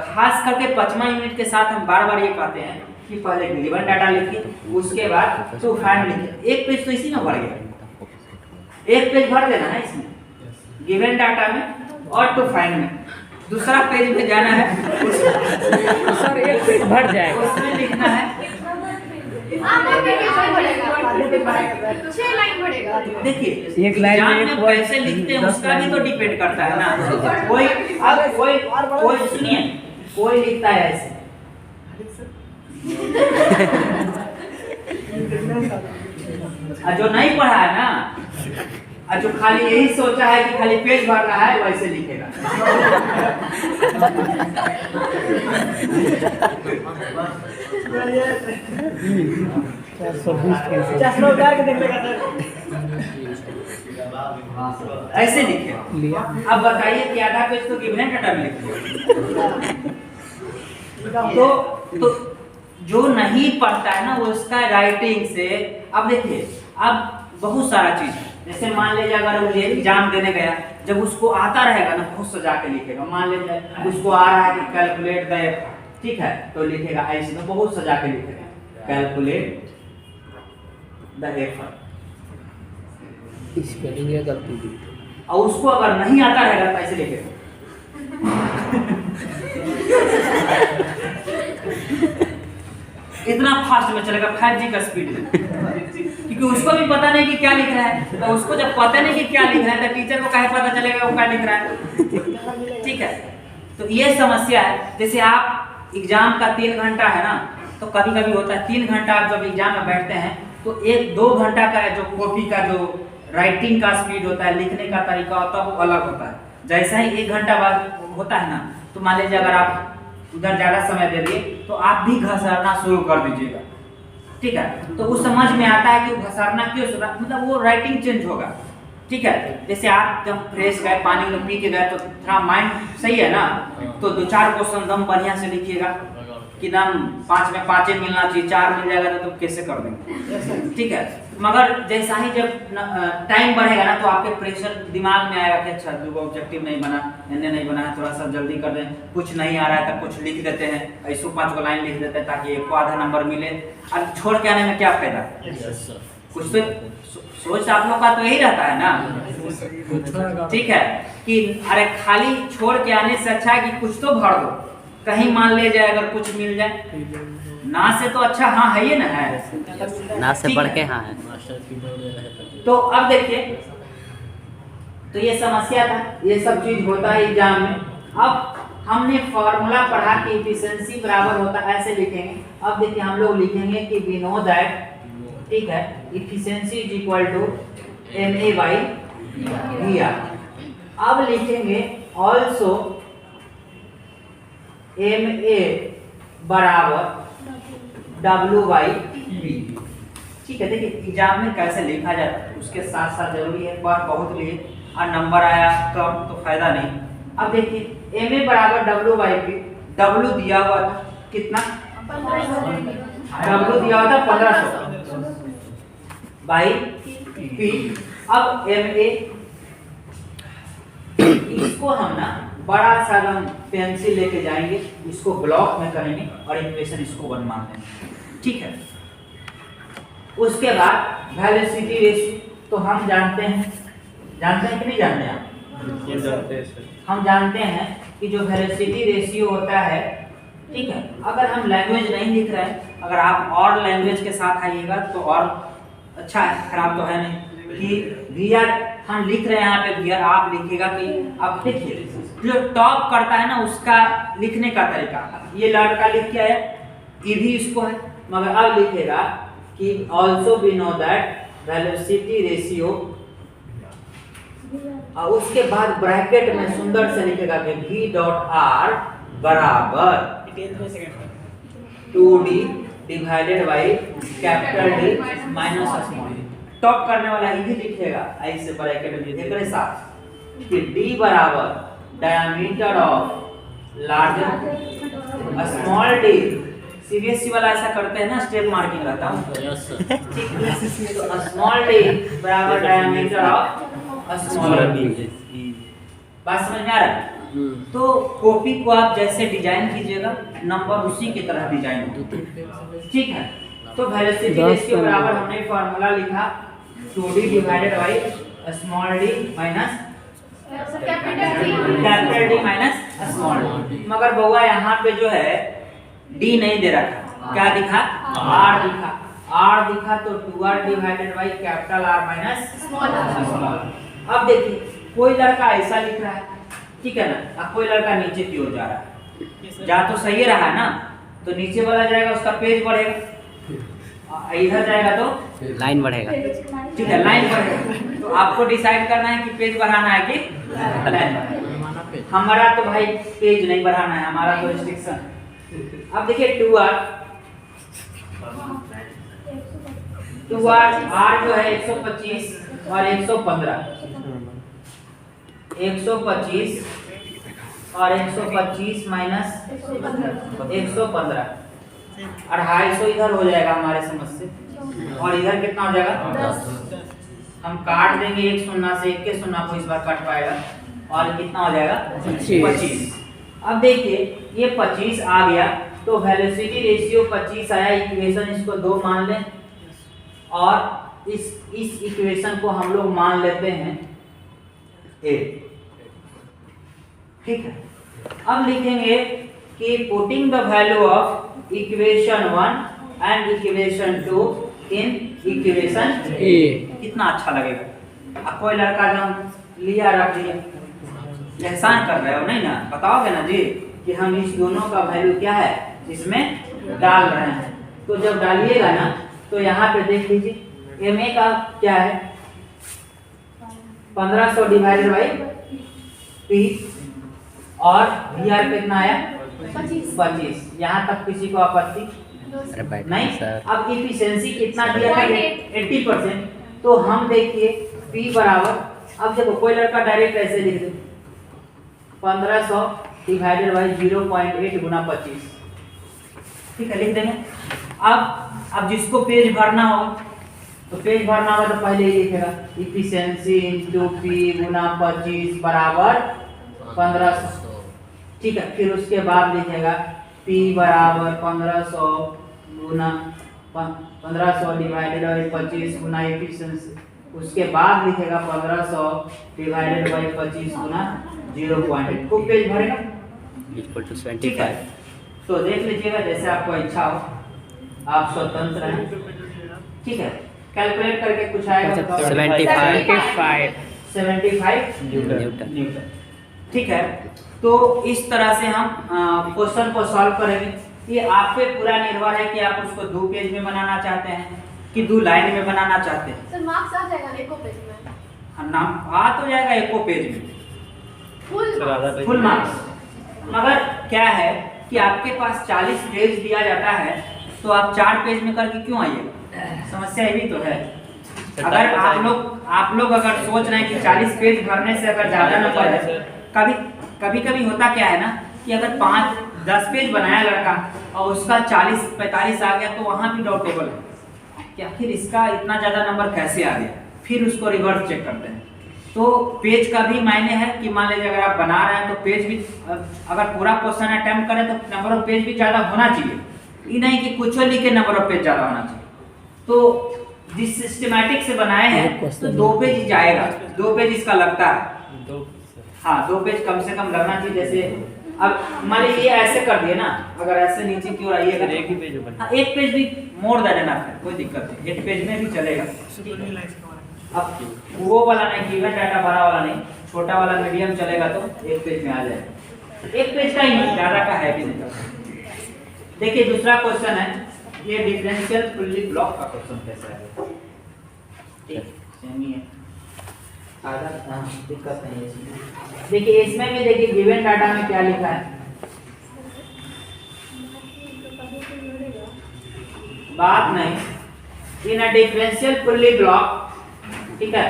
खास करके 5वां यूनिट के साथ हम बार बार ये कहते हैं कि पहले गिवन डाटा लिखिए, उसके बाद टू फाइंड लिखिए। 1 पेज तो इसी में भर गया, 1 पेज भर देना है इसमें गिवन डाटा में और टू फाइंड में। दूसरा पेज में जाना है सर 1 पेज भर जाएगा, उसमें लिखना है 6 लाइन बढ़ेगा। देखिए 1 लाइन में एग्जाम में कैसे लिखते हैं उसका भी तो डिपेंड करता है ना। कोई सुनिए, कोई लिखता है ऐसे जो नहीं पढ़ा है ना, जो खाली यही सोचा है कि खाली पेज भर रहा है, वैसे लिखेगा। ऐसे लिखे। अब बताइए कि आधा पेज तो गिवन डाटा में लिखे। तो जो नहीं पढ़ता है ना वो उसका राइटिंग से, अब देखिए अब बहुत सारा चीज है। जैसे मान लीजिए अगर वो एग्जाम देने गया, जब उसको आता रहेगा ना बहुत सजा के लिखेगा। मान लीजिए उसको आ रहा है कि कैलकुलेट द ठीक है, तो लिखेगा ऐसे, तो बहुत सजा के लिखेगा कैलकुलेट द एफर्ट। स्पेलिंग है गलती दी। और उसको अगर नहीं आता रहेगा तो ऐसे लिखेगा इतना फास्ट में चलेगा 5G का स्पीड में, क्योंकि उसको भी पता नहीं कि क्या लिख रहा है। तो उसको जब पता नहीं कि क्या लिख रहा है तो टीचर को कैसे पता चलेगा वो क्या लिख रहा है। ठीक है, तो ये समस्या है। जैसे आप एग्जाम का 3 घंटा है ना, तो कभी कभी होता है 3 घंटा आप जब एग्जाम में बैठते हैं तो 1-2 घंटा का जो कॉपी का जो राइटिंग का स्पीड होता है, लिखने का तरीका होता है, वो अलग होता है। जैसा ही 1 घंटा बाद होता है ना, तो मान लीजिए अगर आप उधर ज़्यादा समय दे दिए तो आप भी घसरना शुरू कर दीजिएगा। ठीक है, तो वो समझ में आता है कि वो घसरना क्यों शुरू, मतलब वो राइटिंग चेंज होगा। ठीक है, जैसे आप जब फ्रेश गए, पानी में पी के गए, तो थोड़ा माइंड सही है ना, तो 2-4 क्वेश्चन दम बढ़िया से लिखिएगा कि दम 5 में 5 मिलना चाहिए, 4 मिल जाएगा तो कैसे कर देंगे। ठीक है, मगर जैसा ही जब टाइम बढ़ेगा ना, तो आपके प्रेशर दिमाग में आएगा कि अच्छा जो ऑब्जेक्टिव नहीं बना, एने नहीं बना है, थोड़ा सा जल्दी कर दें, कुछ नहीं आ रहा है तो कुछ लिख देते हैं, ऐसो 5 लाइन लिख देते हैं ताकि 1 को आधा नंबर मिले। अब छोड़ के आने में क्या फायदा, कुछ तो सोच आप लोग का तो यही रहता है ना। ठीक है, कि अरे खाली छोड़ के आने से अच्छा है कि कुछ तो भर दो, कहीं मान ले जाए, अगर कुछ मिल जाए। ना से तो अच्छा हाँ है ये ना है, ना से बढ़ के हाँ है। तो अब देखिए, तो ये समस्या था, ये सब चीज होता है एग्जाम में। अब हमने फॉर्मूला पढ़ा कि एफिशिएंसी बराबर होता है, ऐसे लिखेंगे। अब देखिए हम लोग लिखेंगे कि वी नो दैट, ठीक है, efficiency is equal to MA by VR। अब लिखेंगे ऑल्सो MA बराबर W बाई B। ठीक है, देखिए एग्जाम में कैसे लिखा जाता है उसके साथ साथ जरूरी है, बार बहुत लिए और नंबर आया कम तो फायदा नहीं। अब देखिए MA बराबर W बाई B, W दिया हुआ था कितना, W दिया हुआ था 1500 बाई P। अब MA, इसको हम ना बड़ा सा हम पेंसिल लेके जाएंगे, इसको ब्लॉक में करेंगे और इक्वेशन इसको 1 मान देंगे। ठीक है, उसके बाद वेलोसिटी रेशियो तो हम जानते हैं कि नहीं जानते हैं आप? हम जानते हैं कि जो वेलोसिटी रेशियो होता है, ठीक है, अगर हम लैंग्वेज नहीं लिख रहे हैं, अगर आप और लैंग्वेज के साथ आइएगा तो और अच्छा है, खराब तो है नहीं। कि VR हम लिख रहे हैं यहाँ पे VR, आप लिखिएगा कि अब देखिए जो टॉप करता है ना उसका लिखने का तरीका, ये लड़का लिख के आया, ये भी इसको है, मगर अब लिखेगा कि also we know that velocity ratio, और उसके बाद ब्रैकेट में सुंदर से लिखेगा कि V.R बराबर 2D divided by capital D minus small d। Top करने वाला ये लिखेगा ऐसे ब्रैकेट में देखने साथ कि D बराबर diameter of larger small d। CBSE वाला ऐसा करते हैं ना, स्टेप मार्किंग रहता है। तो स्मॉल d बराबर डायमीटर ऑफ स्मॉल d। बात समझ में आ रहा है? तो कॉपी को आप जैसे डिजाइन कीजिएगा, नंबर उसी की तरह डिजाइन होगा। ठीक है, तो वेलोसिटी रेशियो बराबर हमने फार्मूला लिखा 2D divided by small d minus capital D minus small d। मगर बउआ यहाँ पे जो है D नहीं दे रखा, क्या दिखा, R दिखा। R दिखा तो 2R divided by capital R minus small. अब देखिए कोई लड़का ऐसा लिख रहा है, ठीक है ना, अब कोई लड़का नीचे की ओर जा रहा है, जा तो सही रहा है ना, तो नीचे वाला जाएगा उसका पेज बढ़ेगा, इधर जाएगा तो लाइन बढ़ेगा। ठीक है, लाइन बढ़ेगा। तो आपको डिसाइड करना है कि पेज बढ़ाना है कि लाइन बढ़ाना। हमारा तो भाई पेज नहीं बढ़ाना है, हमारा तो रिस्ट्रिक्शन। अब देखिए 2R R जो है 125 और 115, 125 और 125 माइनस 115, 250 इधर हो जाएगा हमारे समझ से, और इधर कितना हो जाएगा 10। हम काट देंगे एक शून्य से, एक के शून्य को इस बार कट पाएगा, और कितना हो जाएगा 25। अब देखिए ये 25 आ गया, तो वेलोसिटी रेशियो 25 आया। इक्वेशन इसको 2 मान लें और इस इक्वेशन को हम लोग मान लेते हैं ए। ठीक है, अब लिखेंगे कि putting the value of equation 1 and equation 2 in equation A. कितना अच्छा लगेगा। अब कोई लड़का जब लिया रख दिया, एहसान कर रहे हो नहीं ना, बताओगे ना जी कि हम इस दोनों का वैल्यू क्या है इसमें डाल रहे हैं। तो जब डालिएगा ना तो यहाँ पे देख लीजिए एम ए का क्या है 1500 डिवाइडेड बाई पी और वी आर कितना आया 25। यहाँ तक किसी को आपत्ति नहीं। अब इफिशिएंसी कितना दिया था 80%। तो हम देखिए P बराबर, अब देखो कोई लड़का डायरेक्ट ऐसे लिख दे 1500 डिवाइडेड बाई 0.8 गुना 25। ठीक है, लिख देंगे। अब जिसको पेज भरना हो तो पेज भरना होगा तो पहले ही लिखेगा इफिशिएंसी इंटू पी गुना 25 बराबर 1500। ठीक है, फिर उसके बाद लिखेगा P बराबर 1500 गुना 1500 डिवाइडेड बाई 25 गुना इफिशिएंसी। उसके बाद लिखेगा 1500 डिवाइडेड बाई 25 गुना 0.8। खूब पेज भरेगा इक्वल टू 25। ठीक है, तो देख लीजिएगा जैसे आपको इच्छा हो, आप स्वतंत्र हैं। ठीक है, कैलकुलेट करके कुछ आएगा 75 न्यूटन। ठीक है, तो इस तरह से हम क्वेश्चन को सॉल्व करेंगे। ये आप पे पूरा निर्भर है कि आप उसको 2 पेज में बनाना चाहते हैं कि 2 लाइन में बनाना चाहते हैं। सर मार्क्स आ जाएगा एको पेज में? नाम आ तो जाएगा एको पेज में फुल मार्क्स। मगर क्या है कि आपके पास 40 पेज दिया जाता है तो आप 4 पेज में करके क्यों आइएगा? समस्या ये भी तो है। अगर आप लोग अगर सोच रहे हैं कि 40 पेज भरने से अगर ज्यादा नंबर है, कभी होता क्या है ना कि अगर 5-10 पेज बनाया लड़का और उसका 40-45 आ गया तो वहां भी डाउटेबल है कि आखिर इसका इतना ज्यादा नंबर कैसे आ गया। फिर उसको रिवर्स चेक करते हैं। तो पेज का भी मायने है कि मान लीजिए अगर आप बना रहे हैं तो पेज भी, अगर पूरा क्वेश्चन अटेम्प्ट करें तो नंबर ऑफ पेज भी ज्यादा होना चाहिए। ये नहीं कि कुछ लिखे नंबर ऑफ पेज ज्यादा होना चाहिए। तो जिस सिस्टमैटिक से बनाए हैं तो 2 पेज जाएगा, 2 पेज इसका लगता है। हाँ, 2 पेज कम से कम लगना चाहिए। जैसे अब मान लीजिए ये ऐसे कर दिए ना, अगर ऐसे नीचे की ओर आइएगा एक पेज भी मोड़ दे देना है, कोई दिक्कत नहीं, 1 पेज में भी चलेगा। अब वो वाला नहीं, गिवन डाटा बड़ा वाला नहीं, छोटा वाला मीडियम चलेगा तो 1 पेज में आ जाएगा। 1 पेज का ही नहीं, ज्यादा का है भी नहीं। देखिए दूसरा क्वेश्चन है, ये डिफरेंशियल फुल्ली ब्लॉक का क्वेश्चन कैसा है। ठीक सेम ही है, आधा दिक्कत नहीं है। देखिए इसमें भी देखिए गिवन डाटा में क्या लिखा है, बात नहीं इन अ डिफरेंशियल फुल्ली ब्लॉक। ठीक है,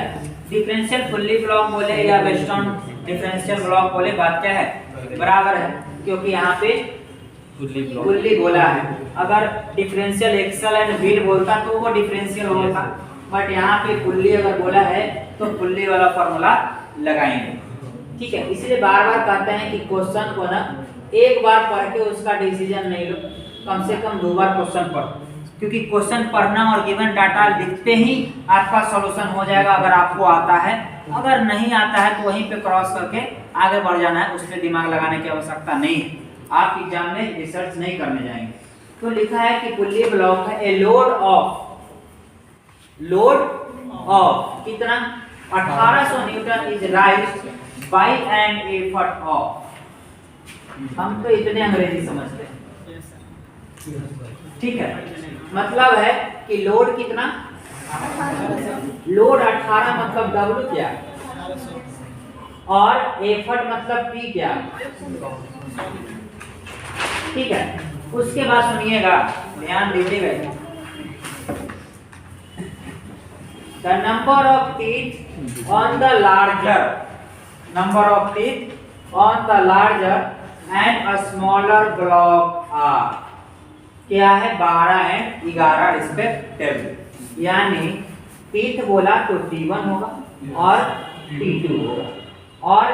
डिफरेंशियल फुल्ली ब्लॉक बोले या बेस्ड ऑन डिफरेंशियल ब्लॉक बोले, बात क्या है बराबर है, क्योंकि यहाँ पे फुल्ली बोला है। अगर डिफरेंशियल एक्सल एंड विल बोलता तो वो डिफरेंशियल होता, बट यहाँ पे फुल्ली अगर बोला है तो फुल्ली वाला फॉर्मूला लगाएंगे। ठीक है, इसलिए बार बार कहते हैं कि क्वेश्चन को ना एक बार पढ़ के उसका डिसीजन नहीं लो, कम से कम 2 बार क्वेश्चन पढ़ो, क्योंकि क्वेश्चन पढ़ना और गिवन डाटा लिखते ही आपका सॉल्यूशन हो जाएगा अगर आपको आता है। अगर नहीं आता है तो वहीं पे क्रॉस करके आगे बढ़ जाना है, उस पर दिमाग लगाने की आवश्यकता नहीं है। आप एग्जाम में रिसर्च नहीं करने जाएंगे। तो लिखा है कि फुल्ली ब्लॉक है ए लोड ऑफ कितना 1800 newton is raise by an effort of. हम तो इतने अंग्रेजी समझते हैं। ठीक है, मतलब है कि लोड कितना, लोड 18 मतलब W क्या और एफर्ट मतलब P क्या। ठीक है, उसके बाद सुनिएगा, ध्यान दीजिएगा, the number of teeth on the larger and a smaller block are क्या है 12 एंड 11 रिस्पेक्टिवली। यानी टीथ बोला तो T1 होगा और T2 होगा, और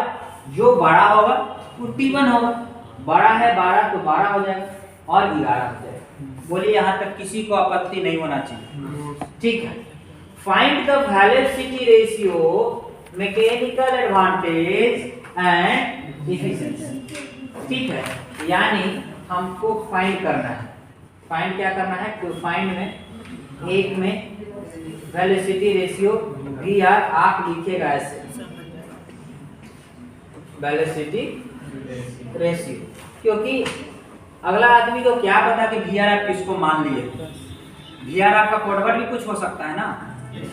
जो बड़ा होगा वो T1 होगा। बड़ा है 12 तो 12 हो जाएगा, और 11 हो जाएगा। बोलिए यहाँ तक किसी को आपत्ति नहीं होना चाहिए, ठीक है। Find the velocity ratio, mechanical advantage and efficiency, ठीक है। यानी हमको फाइंड करना है, फाइंड क्या करना है, तो फाइंड में एक में वेलोसिटी रेशियो VR आप लिखिएगा ऐसे, वेलोसिटी रेशियो, क्योंकि अगला आदमी को क्या पता कि VR आप किसको मान लिए, VR आपका कोडवर्ड भी कुछ हो सकता है ना,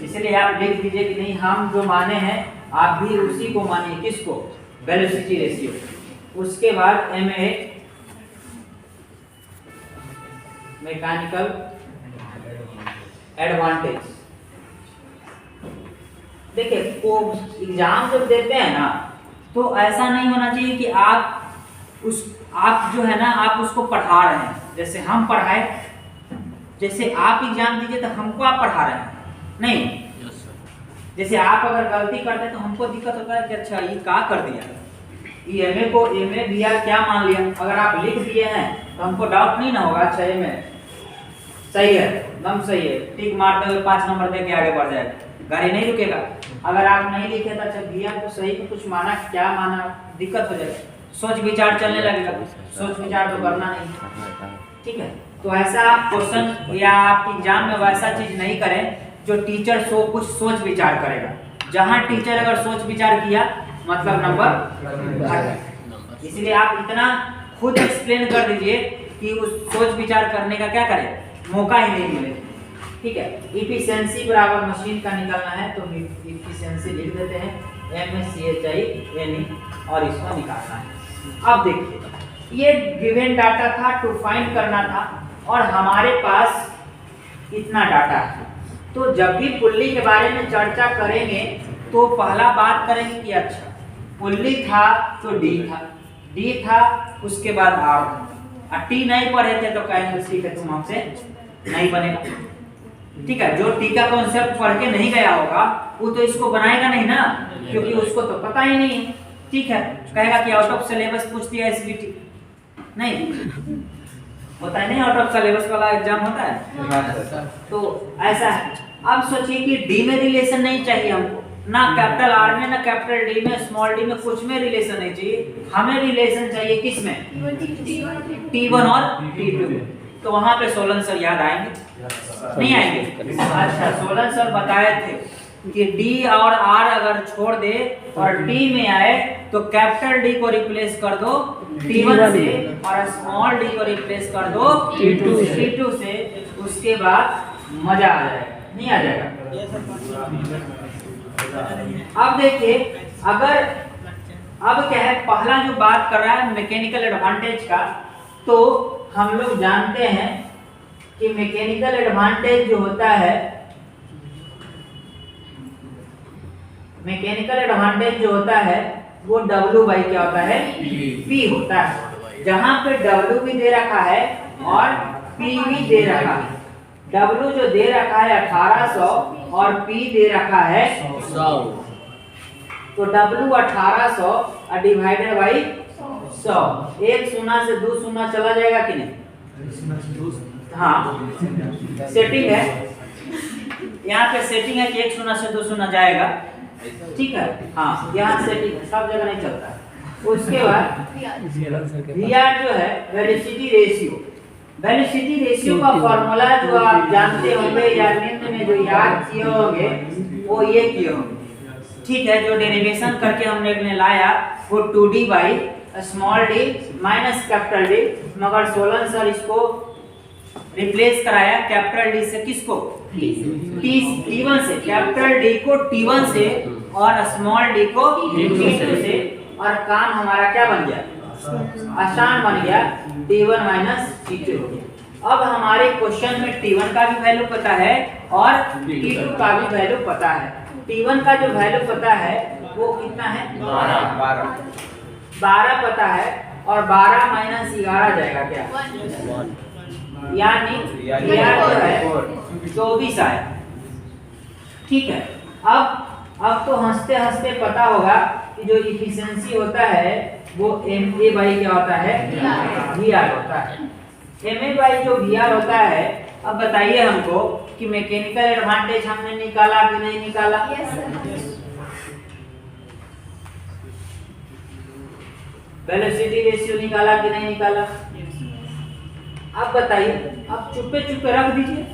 इसलिए आप लिख दीजिए कि नहीं हम जो माने हैं आप भी उसी को मानिए, किसको, वेलोसिटी रेशियो। उसके बाद MA मैकेनिकल एडवांटेज। देखिए एग्जाम जब देते हैं ना तो ऐसा नहीं होना चाहिए कि आप जो है ना आप उसको पढ़ा रहे हैं, जैसे हम पढ़ाए, जैसे आप एग्जाम दीजिए तो हमको आप पढ़ा रहे हैं, नहीं। जैसे आप अगर गलती करते हैं तो हमको दिक्कत होता है कि अच्छा ये क्या कर दिया, ये MA को MA VR क्या मान लिया। अगर आप लिख दिए हैं तो हमको डाउट नहीं ना होगा, अच्छा MA सही है, एकदम सही है, टिक मारते हुए 5 नंबर दे के आगे बढ़ जाएगा, गाड़ी नहीं रुकेगा। अगर आप नहीं लिखे तो अच्छा VR तो सही को कुछ माना, क्या माना, दिक्कत हो जाएगा, सोच विचार चलने लगेगा, सोच विचार तो करना नहीं, ठीक है। तो ऐसा आप क्वेश्चन या आप एग्जाम में वैसा चीज नहीं करें जो टीचर कुछ सोच विचार करेगा। जहां टीचर अगर सोच विचार किया मतलब नंबर घट, इसलिए आप इतना खुद एक्सप्लेन कर दीजिए कि उस सोच विचार करने का क्या करें, मौका ही नहीं मिले, ठीक है। इफिशिएंसी बराबर मशीन का निकालना है तो इफिशिएंसी लिख देते हैं MACHINE और इसको निकालना है। अब देखिए ये गिवन डाटा था, टू फाइंड करना था और हमारे पास इतना डाटा है। तो जब भी पुल्ली के बारे में चर्चा करेंगे तो पहला बात करेंगे कि अच्छा पुल्ली था तो D था उसके बाद R था, T नहीं पढ़े थे तो कहेंगे ठीक है तुम हमसे नहीं बनेगा, ठीक है। जो T का कॉन्सेप्ट पढ़ के नहीं गया होगा वो तो इसको बनाएगा नहीं ना, क्योंकि उसको तो पता ही नहीं है, ठीक है। कहेगा कि आउट ऑफ सिलेबस पूछ दिया SBT, नहीं होता है, नहीं आउट ऑफ सिलेबस वाला एग्जाम होता है, तो ऐसा है। अब सोचिए कि D में रिलेशन नहीं चाहिए हमको, ना कैपिटल R में, ना कैपिटल D में, स्मॉल d में, कुछ में रिलेशन नहीं चाहिए, हमें रिलेशन चाहिए किस में, T1 और T2 में। तो वहां पे सोलन सर याद आएंगे, नहीं आएंगे? अच्छा सोलन सर बताए थे कि D और R अगर छोड़ दे और T में आए तो कैपिटल D को रिप्लेस कर दो T1 से और स्मॉल d को रिप्लेस कर दो T2 से, उसके बाद मजा आ जाएगा, नहीं आ जाएगा? अब देखिए अगर अब क्या है, पहला जो बात कर रहा है मैकेनिकल एडवांटेज का, तो हम लोग जानते हैं कि मैकेनिकल एडवांटेज जो होता है, मैकेनिकल एडवांटेज जो होता है वो W बाई क्या होता है, P होता है। जहां पे W भी दे रखा है और P भी दे रखा है। W जो दे रखा है 1800 और P दे रखा है 100, तो W 1800 डिवाइडेड बाई 100, एक शून्य से 2 शून्य चला जाएगा कि नहीं? हाँ सेटिंग है, यहाँ पे सेटिंग है कि एक शून्य से 2 शून्य जाएगा, ठीक है। हाँ यहाँ सेटिंग है, सब जगह नहीं चलता है। उसके बाद VR जो है वेलोसिटी रेशियो, वेलोसिटी रेशियो का फॉर्मूला जो आप जानते होंगे या निम्न में जो याद किए होंगे वो ये किए होंगे, ठीक है। जो डेरिवेशन करके हमने लाया वो 2D by small d minus capital D, मगर सोलन सर इसको रिप्लेस कराया कैपिटल D से, किसको, T1 से, कैपिटल D को T1 से और स्मॉल d को T2 से, और काम हमारा क्या बन गया, आसान बन गया, T1 माइनस T2 हो गया। अब हमारे क्वेश्चन में T1 का भी वैल्यू पता है और T2 का भी वैल्यू पता है। T1 का जो वैल्यू पता है वो कितना है, 12 पता है, और 12 माइनस 11 जाएगा क्या, यानी जो है 24 आए, ठीक है। अब तो हंसते हंसते पता होगा कि जो इफिशिएंसी होता है वो MA बाई क्या होता है, VR होता है, MA/, जो VR होता है, अब बताइए हमको कि मैकेनिकल एडवांटेज हमने निकाला कि नहीं निकाला? Yes sir. वेलोसिटी रेशियो निकाला कि नहीं निकाला? अब बताइए, अब चुपे चुपे रख दीजिए।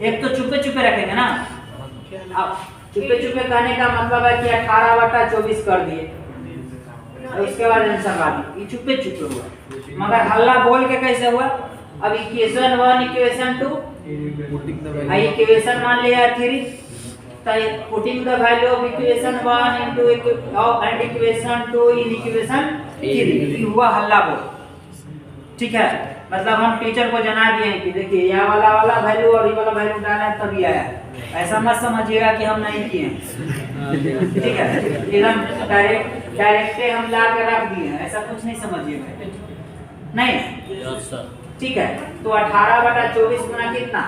एक तो चुपे चुपे रखेंगे ना, अब चुपे चुपे कहने का मतलब है कि 18/24 कर दिए और उसके बाद आंसर ला दिए, ये चुपे चुपे हुआ। मगर हल्ला बोल के कैसे हुआ? अब इक्वेशन 1 इक्वेशन 2 इक्वेशन मान लिया 3, putting the value of equation 1 into and equation 2 in equation 3 हुआ हल्ला बोल। ठीक है, मतलब हम टीचर को जना दिए हैं कि देखिए यह वाला वैल्यू और ये वाला वैल्यू डाला है तभी आया। ऐसा मत समझिएगा कि हम नहीं किए हैं। ठीक है, एकदम डायरेक्ट हम ला कर रख दिए हैं, ऐसा कुछ नहीं समझिएगा। नहीं, ठीक है। तो 18/24 गुना कितना?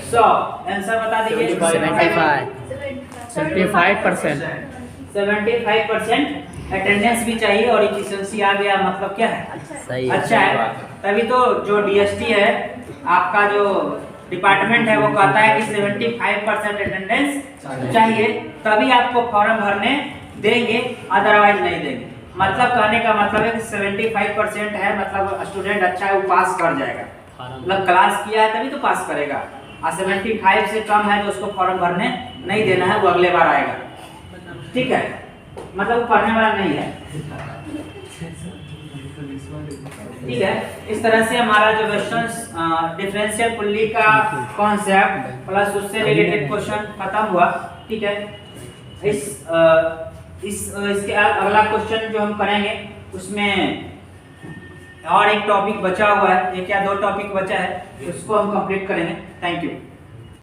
100। आंसर बता दीजिए। 75%। 75% अटेंडेंस भी चाहिए और एफिशिएंसी आ गया, मतलब क्या है? सही। अच्छा है। तभी तो जो DST है आपका, जो डिपार्टमेंट है, वो कहता है कि 75% अटेंडेंस चाहिए, तभी आपको फॉर्म भरने देंगे, अदरवाइज नहीं देंगे। मतलब कहने का मतलब है कि 75% है, मतलब स्टूडेंट अच्छा है, वो पास कर जाएगा। मतलब क्लास किया है तभी तो पास करेगा, और 75 से कम है तो उसको फॉर्म भरने नहीं देना है, वो अगले बार आएगा। ठीक है, मतलब वो पढ़ने वाला नहीं है। ठीक है, इस तरह से हमारा जो क्वेश्चन डिफरेंशियल पुल्ली का कॉन्सेप्ट प्लस उससे रिलेटेड क्वेश्चन खत्म हुआ। ठीक है, इसके अगला क्वेश्चन जो हम करेंगे उसमें और एक टॉपिक बचा हुआ है, एक या दो टॉपिक बचा है, उसको हम कंप्लीट करेंगे। Thank you.